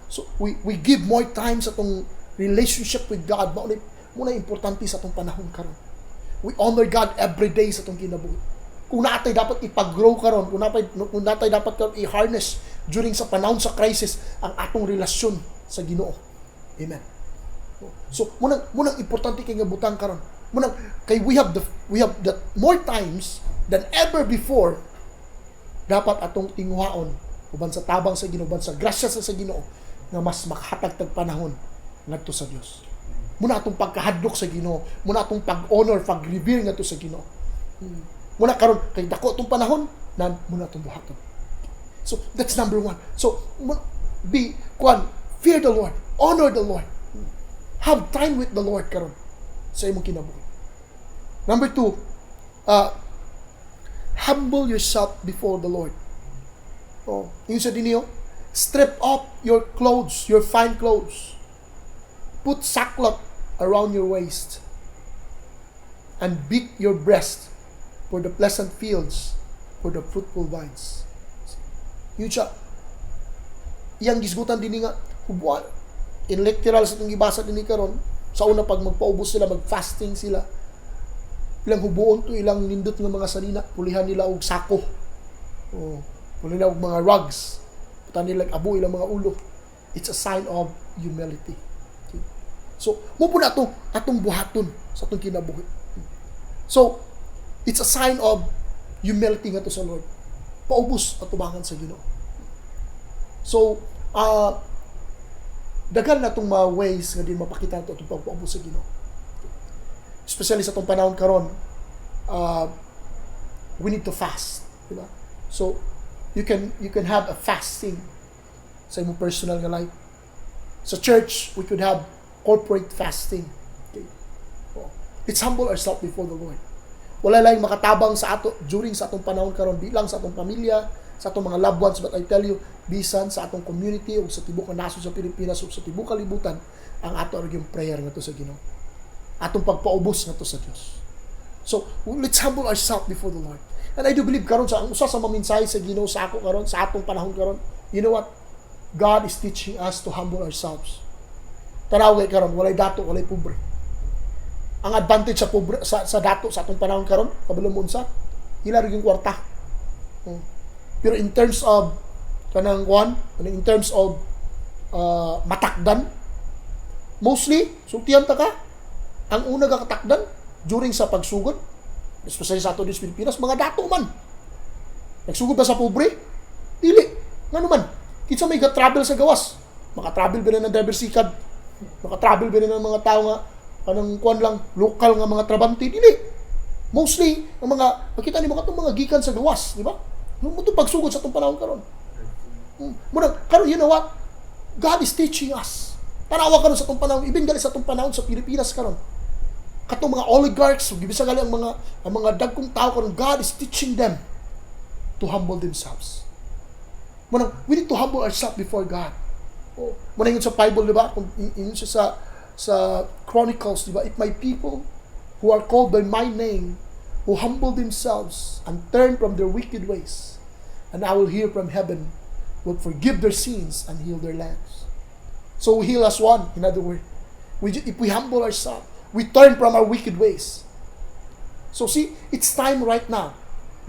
So, we give more time sa atong relationship with God. muna importante sa atong panahon karon. We honor God every day sa atong kinabuhi. Kung natay dapat ipag-grow karon, kung natay dapat karon i-harness during sa panahon sa crisis ang atong relasyon sa Ginoo. Amen. So munang importante kay nga butang karon. Munang kay we have the more times than ever before dapat atong tinguhaon uban sa tabang sa Ginoo, uban sa grasya sa Ginoo nga mas makahatag tag panahon ngadto sa Dios. Muna atong pagkahadlok sa Ginoo, muna atong pag-honor, pag-revere ngadto sa Ginoo. Muna karon kay dako atong panahon nan muna atong buhaton. So that's number one. So fear the Lord, honor the Lord. Have time with the Lord karon sa imong kinabuhi. Number two, humble yourself before the Lord. Yung sa CdeO, strip off your clothes, your fine clothes. Put sackcloth around your waist. And beat your breast for the pleasant fields, for the fruitful vines. Yun siya. Iyang gisgutan din nga, hubuan. In literal sa itong ibasa din karon, sa una pag magpaubos sila, mag-fasting sila, ilang hubuon to, ilang nindot ng mga sanina, pulihan nila og sako. Pulihan nila og mga rugs. Putan nila abo ilang mga ulo. It's a sign of humility. Okay? So, mo po na atong buhaton sa atong kinabuhi. So, it's a sign of humility nga to sa Lord. Paubos at tubangan sa Ginoo. So, dagan na itong mga ways nga din mapakita ito itong pagpaubos sa Ginoo. Especially sa itong panahon karon, we need to fast. Diba? So, you can have a fasting sa imong personal nga life. Sa church, we could have corporate fasting. Okay? Let's humble ourselves before the Lord. Wala lang makatabang sa ato during sa atong panahon karon, bilang sa atong pamilya, sa atong mga loved ones, but I tell you, bisan sa atong community o sa tibuok nga nasod sa Pilipinas o sa tibuok kalibutan, ang ato yung prayer nga to sa Ginoo. Atong pagpaubos nga to sa Dios. So, let's humble ourselves before the Lord. And I do believe karon sa ang usa sa mamensahe sa Ginoo sa ako karon, sa atong panahon karon, you know what? God is teaching us to humble ourselves. Tanaw kay karon, walay dato, walay pobre. Ang advantage sa pobre sa dato sa atong panahon karon, kabalo mo unsa? Hila yung kwarta. Pero in terms of in terms of matakdan, mostly sultihan ta ka. Ang una ka katakdan during sa pagsugod, especially sa ato sa Pilipinas, mga dato man. Nagsugod ba sa pobre? Dili. Ngano man? Kinsa may travel sa gawas? Maka-travel ba na ng driver sikad? Maka-travel ba na ng mga tao nga anong kuan lang lokal nga mga trabante? Dili. Mostly ang mga makita ni mga mga gikan sa gawas, di ba? Mo to pagsugod sa atong panahon karon. Muna karon, you know what? God is teaching us. Tanawa karon sa atong panahon, ibig gali sa atong panahon sa Pilipinas karon. Katong mga oligarchs, gibisa gali ang mga dagkong tao karon, God is teaching them to humble themselves. Muna, we need to humble ourselves before God. Muna yun sa Bible, di ba? Kung yun siya sa Chronicles, di ba? If my people who are called by my name who humble themselves and turn from their wicked ways, and I will hear from heaven, will forgive their sins and heal their lands. So heal us one, in other words. If we humble ourselves, we turn from our wicked ways. So see, it's time right now,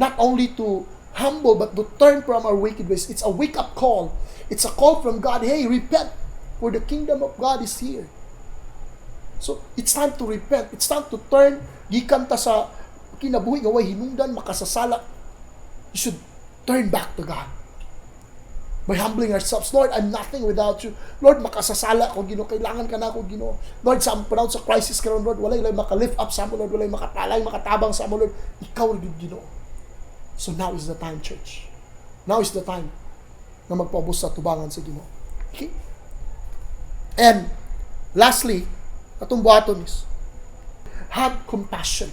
not only to humble, but to turn from our wicked ways. It's a wake-up call. It's a call from God, hey, repent, for the kingdom of God is here. So, it's time to repent. It's time to turn. Gikan ta sa kinabuhi nga way hinungdan, makasasala. You should turn back to God. By humbling ourselves, Lord, I'm nothing without you. Lord, makasasala ko, Ginoo. Kailangan ka na ako, Ginoo. Lord, sa panahon sa crisis karon, Lord, walay maka-lift up sa mo, Lord. Walay makatalay, makatabang sa mo, Lord. Ikaw, Ginoo. So now is the time, church. Now is the time na magpaubos sa tubangan sa Ginoo. Okay? And lastly, atong buhaton is have compassion.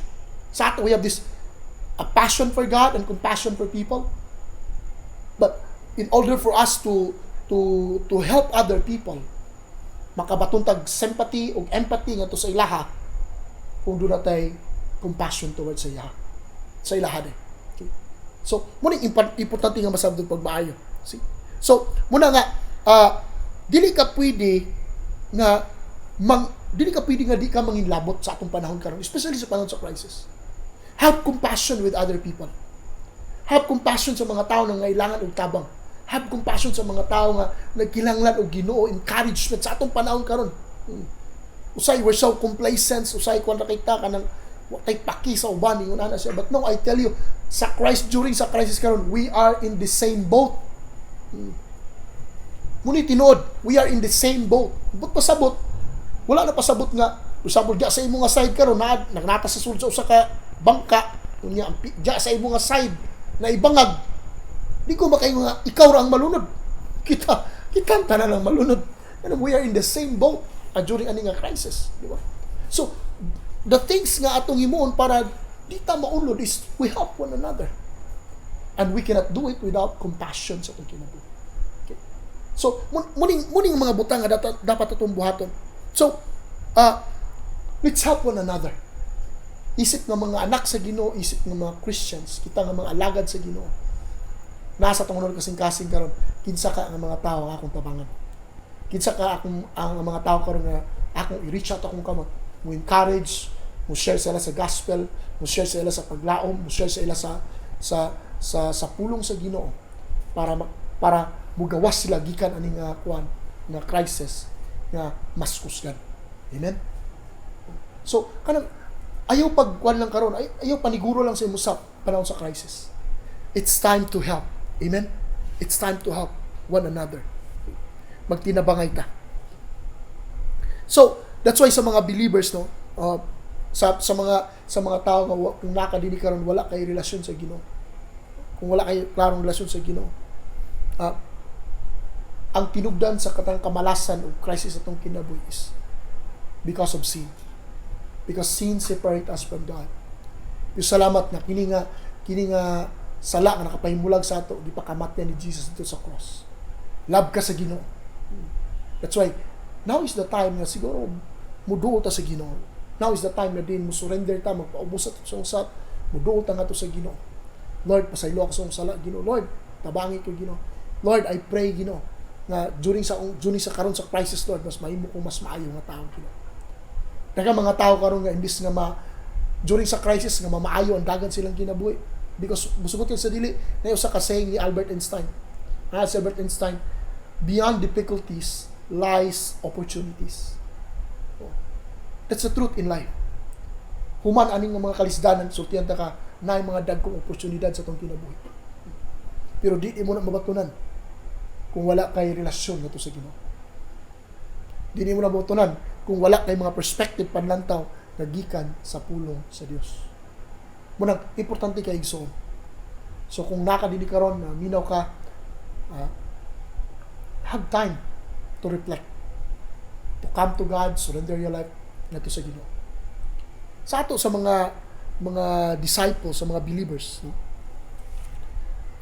Sa ato, we have this a passion for God and compassion for people. But in order for us to help other people, makabaton tag sympathy o empathy nga to sa ilaha, kung doon natay compassion towards sa ilaha. Sa ilaha din. Okay. So, muna importante nga masabdong pagmaayo. See? So, muna nga, dili ka pwede nga dili ka pwede nga di ka manginlabot sa atong panahon karon, especially sa panahon sa crisis. Have compassion with other people. Have compassion sa mga tao na ngailangan og tabang. Have compassion sa mga tao nga nagkinahanglan og Ginoo, encouragement sa atong panahon karon. Usay we're so complacent, usay kung nakita ka ng watay paki sa uban ingon ana siya. But no, I tell you, during sa crisis karon, we are in the same boat. Ngunit tinuod, we are in the same boat. But pasabot, wala na pasabot nga, pasabot diya sa imo nga side karon na nagnata sa sulod sa usa ka bangka, unya diya sa imo nga side na ibangag. Di ko makaingon nga ikaw ra ang malunod. Kita tanan ang malunod. And we are in the same boat during ani nga crisis, di ba? So, the things nga atong himuon para di ta maulod is we help one another. And we cannot do it without compassion sa atong kinabuhi. Okay? So, muning mga butang nga dapat atong buhaton. So, let's help one another. Isip nga mga anak sa Ginoo, isip nga mga Christians, kita nga mga alagad sa Ginoo. Nasa tong kasing-kasing karon, kinsa ka nga mga tao nga akong tabangan. Kinsa ka ang mga tao karon nga akong i-reach out akong kamot, mo encourage, mo share sila sa gospel, mo share sila sa paglaom, mo share sila sa pulong sa Ginoo para mugawas sila gikan ani nga kuan nga crisis nga mas kusgan. Amen. So kanang ayaw pagkuan lang karon, ayaw paniguro lang sa imo sa panahon sa crisis. It's time to help. Amen. It's time to help one another. Magtinabangay ta. So, that's why sa mga believers, no, sa mga tao nga kung nakadili karon wala kay relasyon sa Ginoo. Kung wala kay klarong relasyon sa Ginoo, ang tinugdan sa katang kamalasan o crisis atong kinabuhi is because of sin. Because sin separate us from God. Yung salamat na kini nga sala nga nakapahimulag sa ato gipakamatyan ni Jesus dito sa cross. Love ka sa Ginoo. That's why now is the time na siguro muduol ta sa Ginoo. Now is the time na din mo surrender ta, magpaubos at sa usap, muduol ta nga to sa Ginoo. Lord, pasaylo ako sa sala, Ginoo. Lord, tabangi ko, Ginoo. Lord, I pray, Ginoo, nga during sa karon sa crisis, Lord, mas mahimo ko mas maayo nga tao, Ginoo. Daga mga tao karon nga imbis nga during sa crisis nga mamaayo ang dagan silang kinabuhi. Because musugot sa dili na usa ka saying ni Albert Einstein. Si Albert Einstein, beyond difficulties lies opportunities. That's the truth in life. Human aning mga kalisdanan, sultihan ta ka na mga dagkong oportunidad sa atong kinabuhi. Pero di mo na mabatunan kung wala kay relasyon nato sa Ginoo. Di mo na mabatunan kung wala kay mga perspective panlantaw na gikan sa pulong sa Dios. Munang importante kay igsoon. So kung nakadili karon na minaw ka, have time to reflect, to come to God, surrender your life nato sa Ginoo. Sa ato sa mga disciples, sa mga believers, no?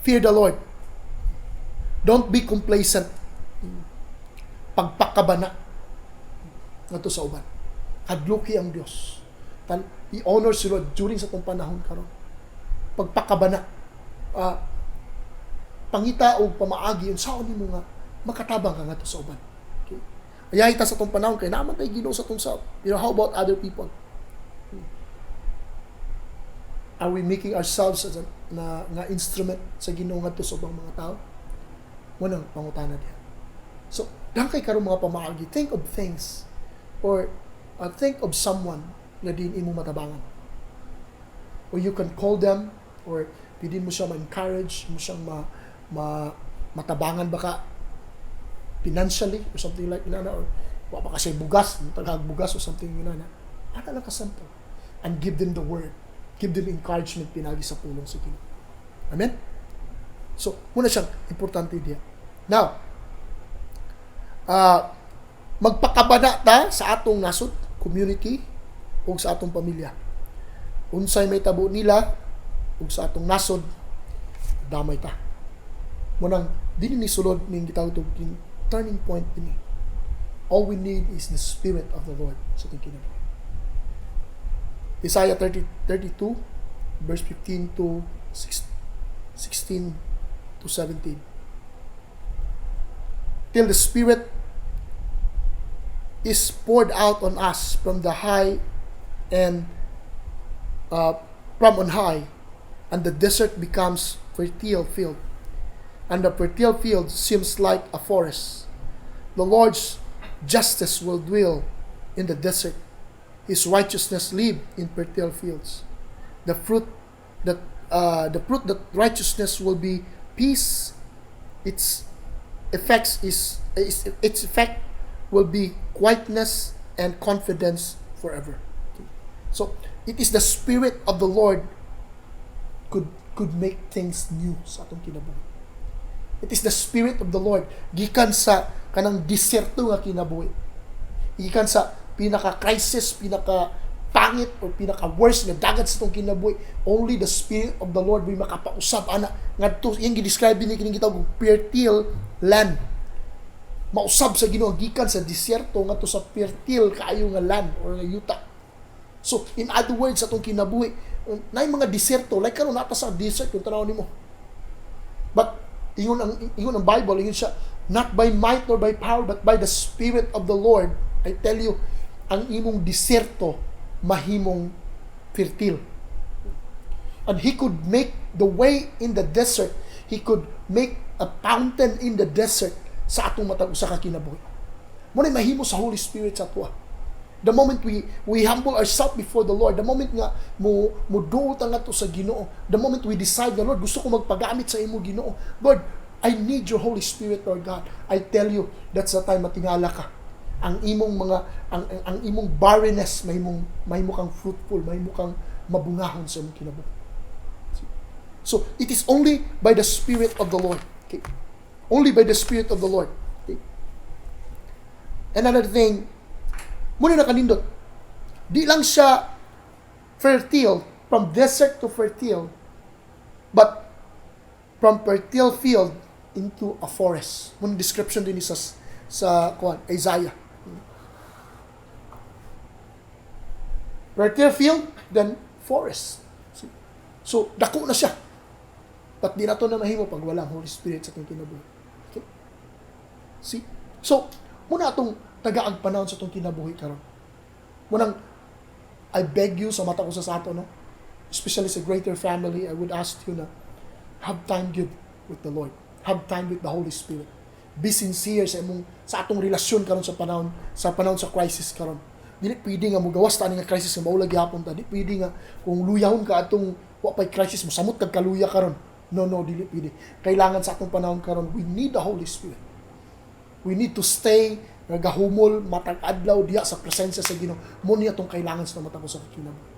Fear the Lord. Don't be complacent. Pagpakabana nato sa uban. Hadluki ang Dios. I-honor si Lord during sa itong panahon karon. Pagpakabana, pangita o pamaagi yun, saan mo nga makatabang ka nga to sa uban. Okay? Ayahay ta sa itong panahon, kaya naman tayo Ginoo sa itong self. You know, how about other people? Are we making ourselves as nga instrument sa Ginoo nga to sa ubang mga tao? Munang pangutana diyan. So, dahil kay karon mga pamaagi, think of things or think of someone na din imo matabangan. Or you can call them, or pwede mo siya ma-encourage, mo siyang matabangan baka financially or something like that, or baka siya bugas, tagag bugas or something yun na. Ano lang kasampo? And give them the word. Give them encouragement pinagi sa pulong sa Ginoo. Amen? So, muna siyang importante diya. Now, magpakabana ta sa atong nasod, community, o sa atong pamilya. Unsay may tabo nila, o sa atong nasod, damay ta. Munang, din ni sulod ning gitawag ito, turning point ini. All we need is the Spirit of the Lord sa ating kinabuhi. Isaiah 32, verse 15 to 16 to 17. Till the Spirit is poured out on us from the high and from on high, and the desert becomes fertile field, and the fertile field seems like a forest. The Lord's justice will dwell in the desert. His righteousness live in fertile fields. The fruit that righteousness will be peace. Its effect will be quietness and confidence forever. Okay. So it is the Spirit of the Lord could make things new sa atong kinabuhi. It is the Spirit of the Lord gikan sa kanang diserto nga kinabuhi. Gikan sa pinaka-crisis, pinaka-pangit or pinaka-worst nga dagat sa itong kinabuhi. Only the Spirit of the Lord may makapausap ana ngadto yung gi-describe ni kining gitawag fertile land. Mausab sa Ginoo gikan sa disyerto ngadto sa fertile kaayo nga land or nga yuta. So in other words, sa itong kinabuhi na mga disyerto like karon nata sa desert kung tanaw nimo. But ingon ang Bible, ingon siya, not by might nor by power but by the Spirit of the Lord. I tell you, ang imong disyerto mahimong fertile. And He could make the way in the desert. He could make a fountain in the desert sa atong matag usa ka kinabuhi. Mo na mahimo sa Holy Spirit sa ato. The moment we humble ourselves before the Lord, the moment nga mo duot ang ato sa Ginoo, the moment we decide na, Lord, gusto ko magpagamit sa imo Ginoo. Lord, I need your Holy Spirit, Lord God. I tell you, that's the time matingala ka. Ang imong ang imong barrenness mahimo kang fruitful, mahimo kang mabungahon sa imong kinabuhi. So it is only by the Spirit of the Lord. Okay? Only by the Spirit of the Lord. Okay? Another thing, muna na kanindot, di lang siya fertile, from desert to fertile, but from fertile field into a forest. Muna description din sa Isaiah. Fertile field, then forest. So, dako na siya. But di na to na mahimo pag walang Holy Spirit sa itong kinabuhi. Okay? See? So, muna itong tagaag panahon sa itong kinabuhi karon. Munang, I beg you sa mata ko sa ato, no? Especially sa greater family, I would ask you na, have time good with the Lord. Have time with the Holy Spirit. Be sincere sa atong relasyon karon sa panahon sa crisis karon. Dili pwede nga mugawas ta nga crisis nga maulag gyapon ta. Dili pwede nga kung luyahon ka atong wa pay crisis mo samot kag kaluya karon. No, dili pwede. Kailangan sa atong panahon karon, we need the Holy Spirit. We need to stay nagahumol matag adlaw diya sa presensya sa Ginoo. Mo niya tong kailangan sa mata ko sa kinabuhi.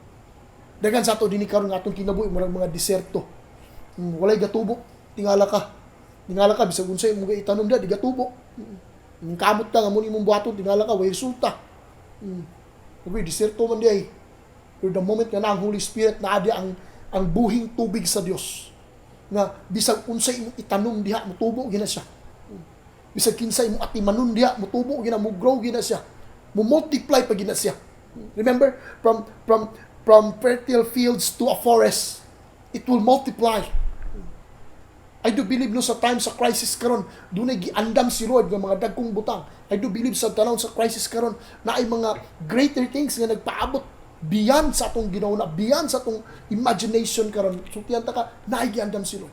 Dagan sa ato dinhi karon nga atong kinabuhi murag mga deserto. Walay gatubo, tingala ka bisag unsay mo itanom da di gatubo. Ang kamot ka nga mo nimong buhaton tingala ka way resulta. Uy, deserto man diay. Pero the moment nga na ang Holy Spirit na adi ang buhing tubig sa Dios nga bisag unsay imong itanom diha mutubo gina siya. Bisag kinsay imong atimanon diha mutubo gina mo grow gina siya. Mo multiply pa gina siya. Remember, from fertile fields to a forest, it will multiply. I do believe no sa time sa crisis karon dunay giandam si Lord nga mga dagkong butang. I do believe sa tanawon sa crisis karon na ay mga greater things nga nagpaabot beyond sa atong ginauna, beyond sa atong imagination karon. So tiyan ta ka naay giandam si Lord.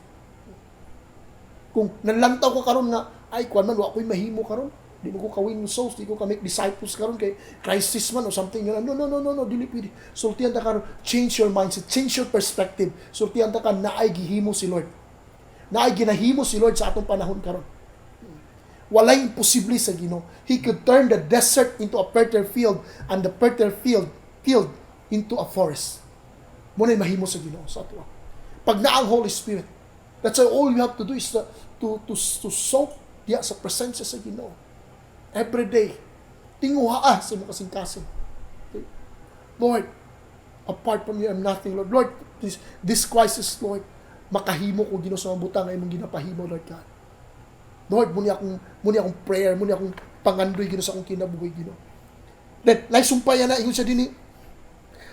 Kung nalantaw ko karon nga ay kuan man wa ko'y mahimo karon, di mo ko kawin souls, di ko ka make disciples karon kay crisis man or something nga. No, dili pwede. So tiyan ta karon, change your mindset, change your perspective. So tiyan ta ka naay gihimo si Lord. Na ay ginahimo si Lord sa atong panahon karon. Walay imposible sa Ginoo. He could turn the desert into a fertile field and the fertile field into a forest. Muna'y mahimo sa Ginoo sa ato. Pag naang Holy Spirit, that's why all you have to do is to soak diya sa presensya sa Ginoo. Every day. Tinguha sa imong kasing-kasing. Okay? Lord, apart from you, I'm nothing, Lord. Lord, this crisis, Lord, makahimo ko Ginoo sa mga butang ay mong ginapahimo, Lord God. Lord, muni akong prayer, muni akong pangandoy Ginoo sa akong kinabuhi, Ginoo. Then, naisumpay na, ingon siya din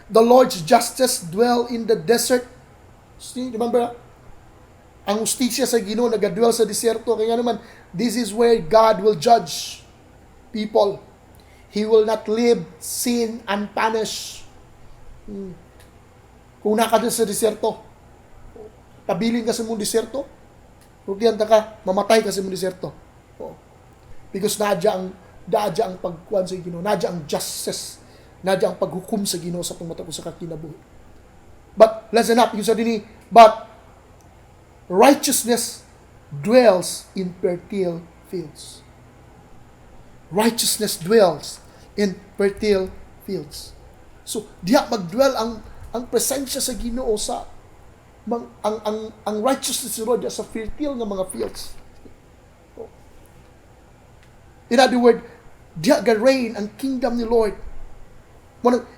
the Lord's justice dwell in the desert. See, remember, ang justisya sa Ginoo nagadwell sa desierto. Kaya naman, this is where God will judge people. He will not leave sin unpunished. Kung naka sa deserto, pabilin ka sa mong deserto, rugyan ka, mamatay ka sa mong deserto. Because nadya ang pagkuhan sa Ginoo, nadya ang justice, nadya ang paghukom sa Ginoo sa tumatapos sa kakinabuhi. But, listen up, yung sa dini, but, righteousness dwells in fertile fields. Righteousness dwells in fertile fields. So, diha magdwell ang presensya sa Ginoo sa ang righteousness ni Lord sa fertile nga mga fields. In other words, diha ga reign ang kingdom ni Lord.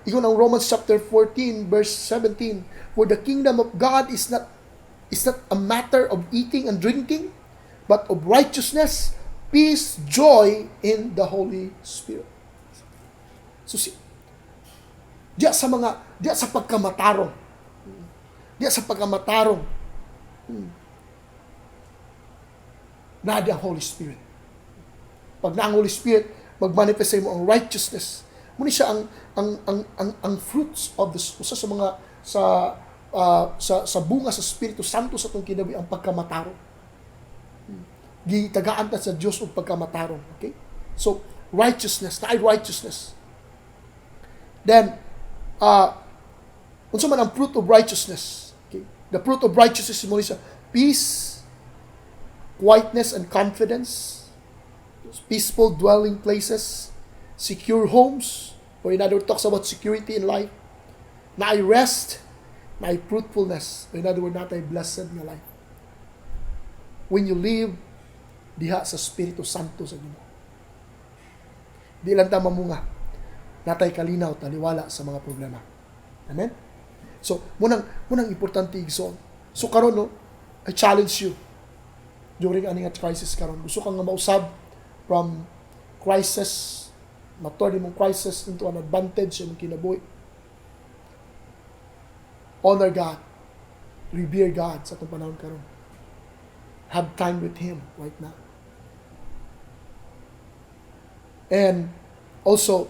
Iyon ang Romans chapter 14 verse 17, for the kingdom of God is not a matter of eating and drinking, but of righteousness, peace, joy in the Holy Spirit. So diya sa pagkamatarong. Diya sa pagkamatarong. Nadi ang Holy Spirit. Pag na ang Holy Spirit, magmanifest mo ang righteousness. Muna siya ang fruits of the usa sa mga sa bunga sa Espiritu Santo sa itong kinabuhi ang pagkamatarong. Gitagaan ta sa Diyos ang pagkamatarong. Okay? So, righteousness, righteousness. Then, unsa man ang fruit of righteousness. Okay? The fruit of righteousness muna siya peace, quietness and confidence, peaceful dwelling places, secure homes, or in other words, talks about security in life, na ay rest, na ay fruitfulness, or in other words, na ay blessed na life. When you live diha sa Espiritu Santo sa Ginoo, di lang ta mamunga, natay kalinaw, taliwala sa mga problema. Amen? So, munang importante igsoon. So, karon no, I challenge you during aning at crisis karon. Gusto kang nga mausab from crisis, maturn mong crisis into an advantage sa imong kinabuhi. Honor God. Revere God sa itong panahon karon. Have time with Him right now. And also,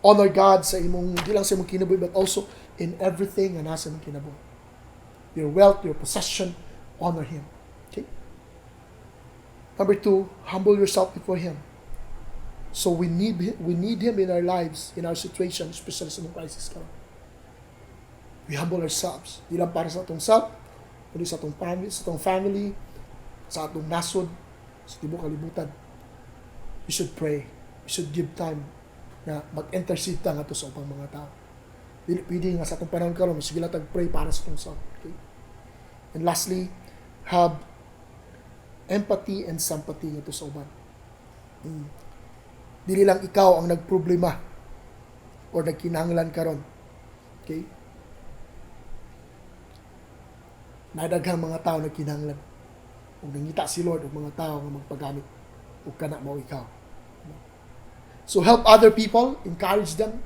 honor God sa imong, di lang sa imong kinabuhi, but also in everything na nasa imong kinabuhi. Your wealth, your possession, honor Him. Okay? Number 2, humble yourself before Him. So we need Him in our lives, in our situation, especially sa mga crisis karon. We humble ourselves. Di lang para sa atong self, kundi sa atong family, sa atong nasod, sa tibuok kalibutan. We should pray. We should give time na mag-intercede ta ngadto sa upang mga tao. Dili pwede nga sa atong panahon karon sige lang tag-pray para sa atong self. Okay? And lastly, have empathy and sympathy ngadto sa uban. Dili lang ikaw ang nagproblema or nagkinahanglan karon. Okay? Nadaghang mga tao nagkinahanglan. Kung nangita si Lord og mga tao nga magpagamit ug kana mao ikaw. So help other people, encourage them.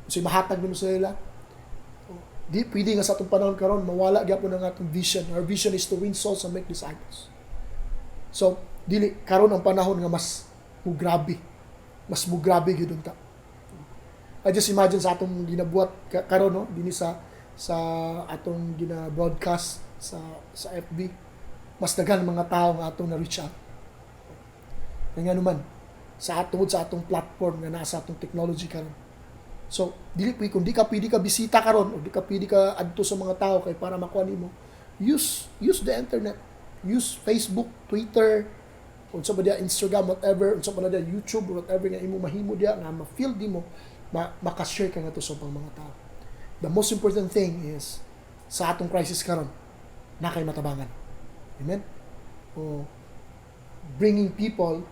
So mahatag nimo sa ila. Di pwede nga sa atong panahon karon mawala gyapon ang atong vision. Our vision is to win souls and make disciples. So dili karon ang panahon nga mas mugrabe. Mas mugrabe gyud ta. I just imagine sa atong ginabuhat karon no dinhi sa atong gina-broadcast sa FB. Mas daghan mga tao nga atong na-reach out. Nga naman sa atong platform nga nasa atong technology karon. So, kung di ka pwede ka bisita karon o di ka pwede ka adto sa mga tao kay para makuha nimo, use the internet. Use Facebook, Twitter, unsa ba dia Instagram, whatever, unsa ba dia YouTube, whatever nga imo mahimo dia nga ma-feel nimo, maka-share ka nga to sa mga tao. The most important thing is sa atong crisis karon na kay matabangan. Amen? Bringing people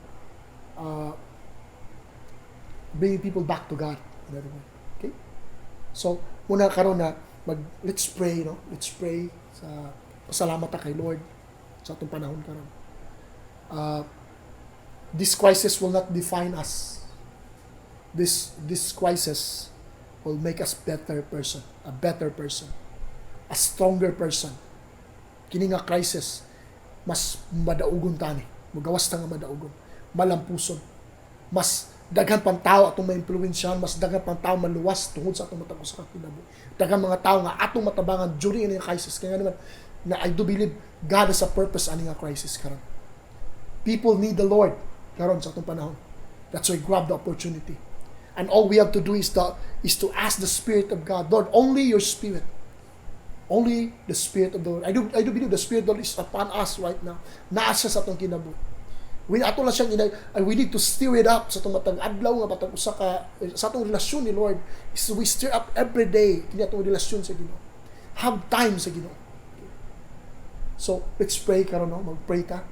back to God. Okay? So, muna karon na let's pray, no? Let's pray sa pasalamat ta kay Lord sa atong panahon karon. This crisis will not define us. This crisis will make us a better person, a stronger person. Kini nga crisis mas madaugon tani, mugawas ta nga madaugon, malampuson, mas Daghan pang tao atong ma-impluwensyahan, mas daghan pang tao maluwas tungod sa atong matag usa ka kinabuhi. Daghan mga tao nga atong matabangan during ini crisis. Kaya nga naman, na I do believe God has a purpose ani nga crisis karon. People need the Lord karon sa atong panahon. That's why grab the opportunity. And all we have to do is to ask the Spirit of God, Lord, only your Spirit. Only the Spirit of the Lord. I do believe the Spirit of the Lord is upon us right now. Naa siya sa atong kinabuhi. We need to stir it up sa itong matag adlaw nga matag usa ka sa atong relasyon ni Lord. So we stir up every day kini atong relasyon sa Ginoo. Have time sa Ginoo. So let's pray karon, no? Mag-pray ta.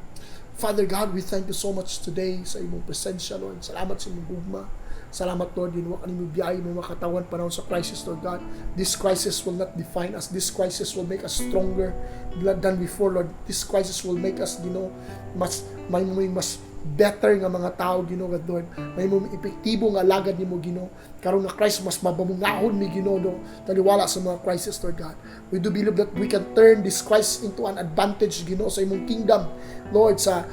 Father God, we thank you so much today sa imong presensya, Lord. Salamat sa imong gugma. Salamat, Lord, ginawa ka nimo biyay mo makatawan panahon sa crisis, Lord God. This crisis will not define us. This crisis will make us stronger than before, Lord. This crisis will make us, mas better nga mga tao, Ginoo, God, Lord. May mo epektibo nga alagad nimo, Ginoo. Karon nga crisis mas mabamungahon mi, Ginoo, do taliwala sa mga crisis, Lord God. We do believe that we can turn this crisis into an advantage, Ginoo, sa imong kingdom, Lord, sa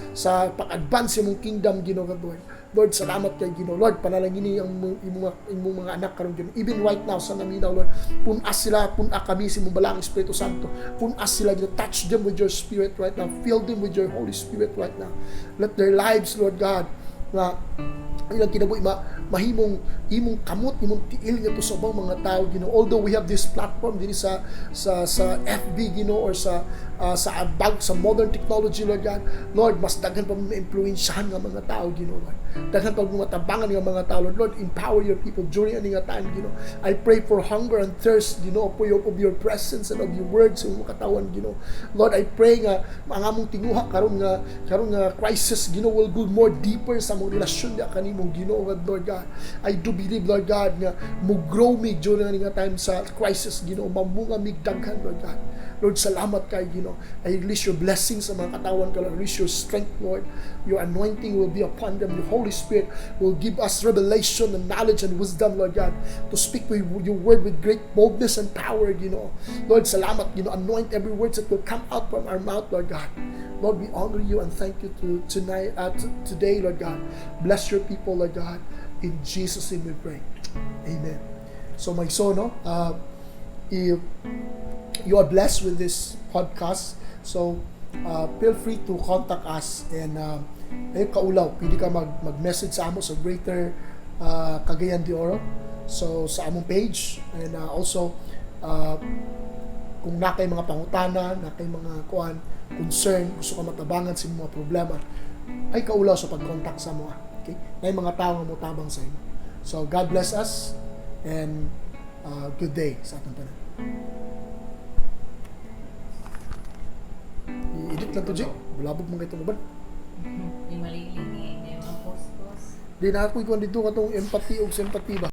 pag-advance imong kingdom, Ginoo, God, Lord. Lord, salamat kay Ginoo. Lord, panalangin ang imong mga anak karon Ginoo. Even right now sa naminaw, Lord, punas sila, puna kami sa imong balang Espiritu Santo. Punas sila, Ginoo. Touch them with your Spirit right now. Fill them with your Holy Spirit right now. Let their lives, Lord God, na ilang kinabuhi mahimong kamot, imong tiil nga to sa ubang mga tao, Ginoo. Although we have this platform diri sa FB, Ginoo, or sa modern technology, Lord God, Lord, mas daghan pa ma-influensyahan nga mga tao, Ginoo, Lord. Daghan pa matabangan nga mga tao, Lord. Empower your people during ani nga time, Ginoo. I pray for hunger and thirst, Ginoo, for of your presence and of your words sa imong katawan, Ginoo. Lord, I pray nga ang among tinguha karon nga crisis, Ginoo, will go more deeper sa among relasyon niya kanimo, Ginoo, Lord God. I do believe, Lord God, nga mo grow me during ani nga time sa crisis, Ginoo. Mamunga mig daghan, Lord God. Lord, salamat kay Ginoo. I release your blessings sa mga katawan ko, Lord. Release your strength, Lord. Your anointing will be upon them. Your Holy Spirit will give us revelation and knowledge and wisdom, Lord God, to speak with your word with great boldness and power, Ginoo. Lord, salamat, Ginoo. Anoint every word that will come out from our mouth, Lord God. Lord, we honor you and thank you today, Lord God. Bless your people, Lord God. In Jesus' name we pray. Amen. So, my son, no? You are blessed with this podcast. So, feel free to contact us and kaulaw, pwede ka mag-message sa amo sa Greater Cagayan de Oro. So, sa among page. And also, kung nakay mga pangutana, nakay mga concern, gusto ka matabangan sa mga problema, ay kaulaw sa pag-contact sa mo. Okay? May mga tao nga motabang sa imo. So, God bless us and good day sa atong tanan. I-edit lang to, Jay. Bulabog mo kayo ba? Di malilingi, di mga post-post. Di na ako ikon dito katong empathy o sympathy ba?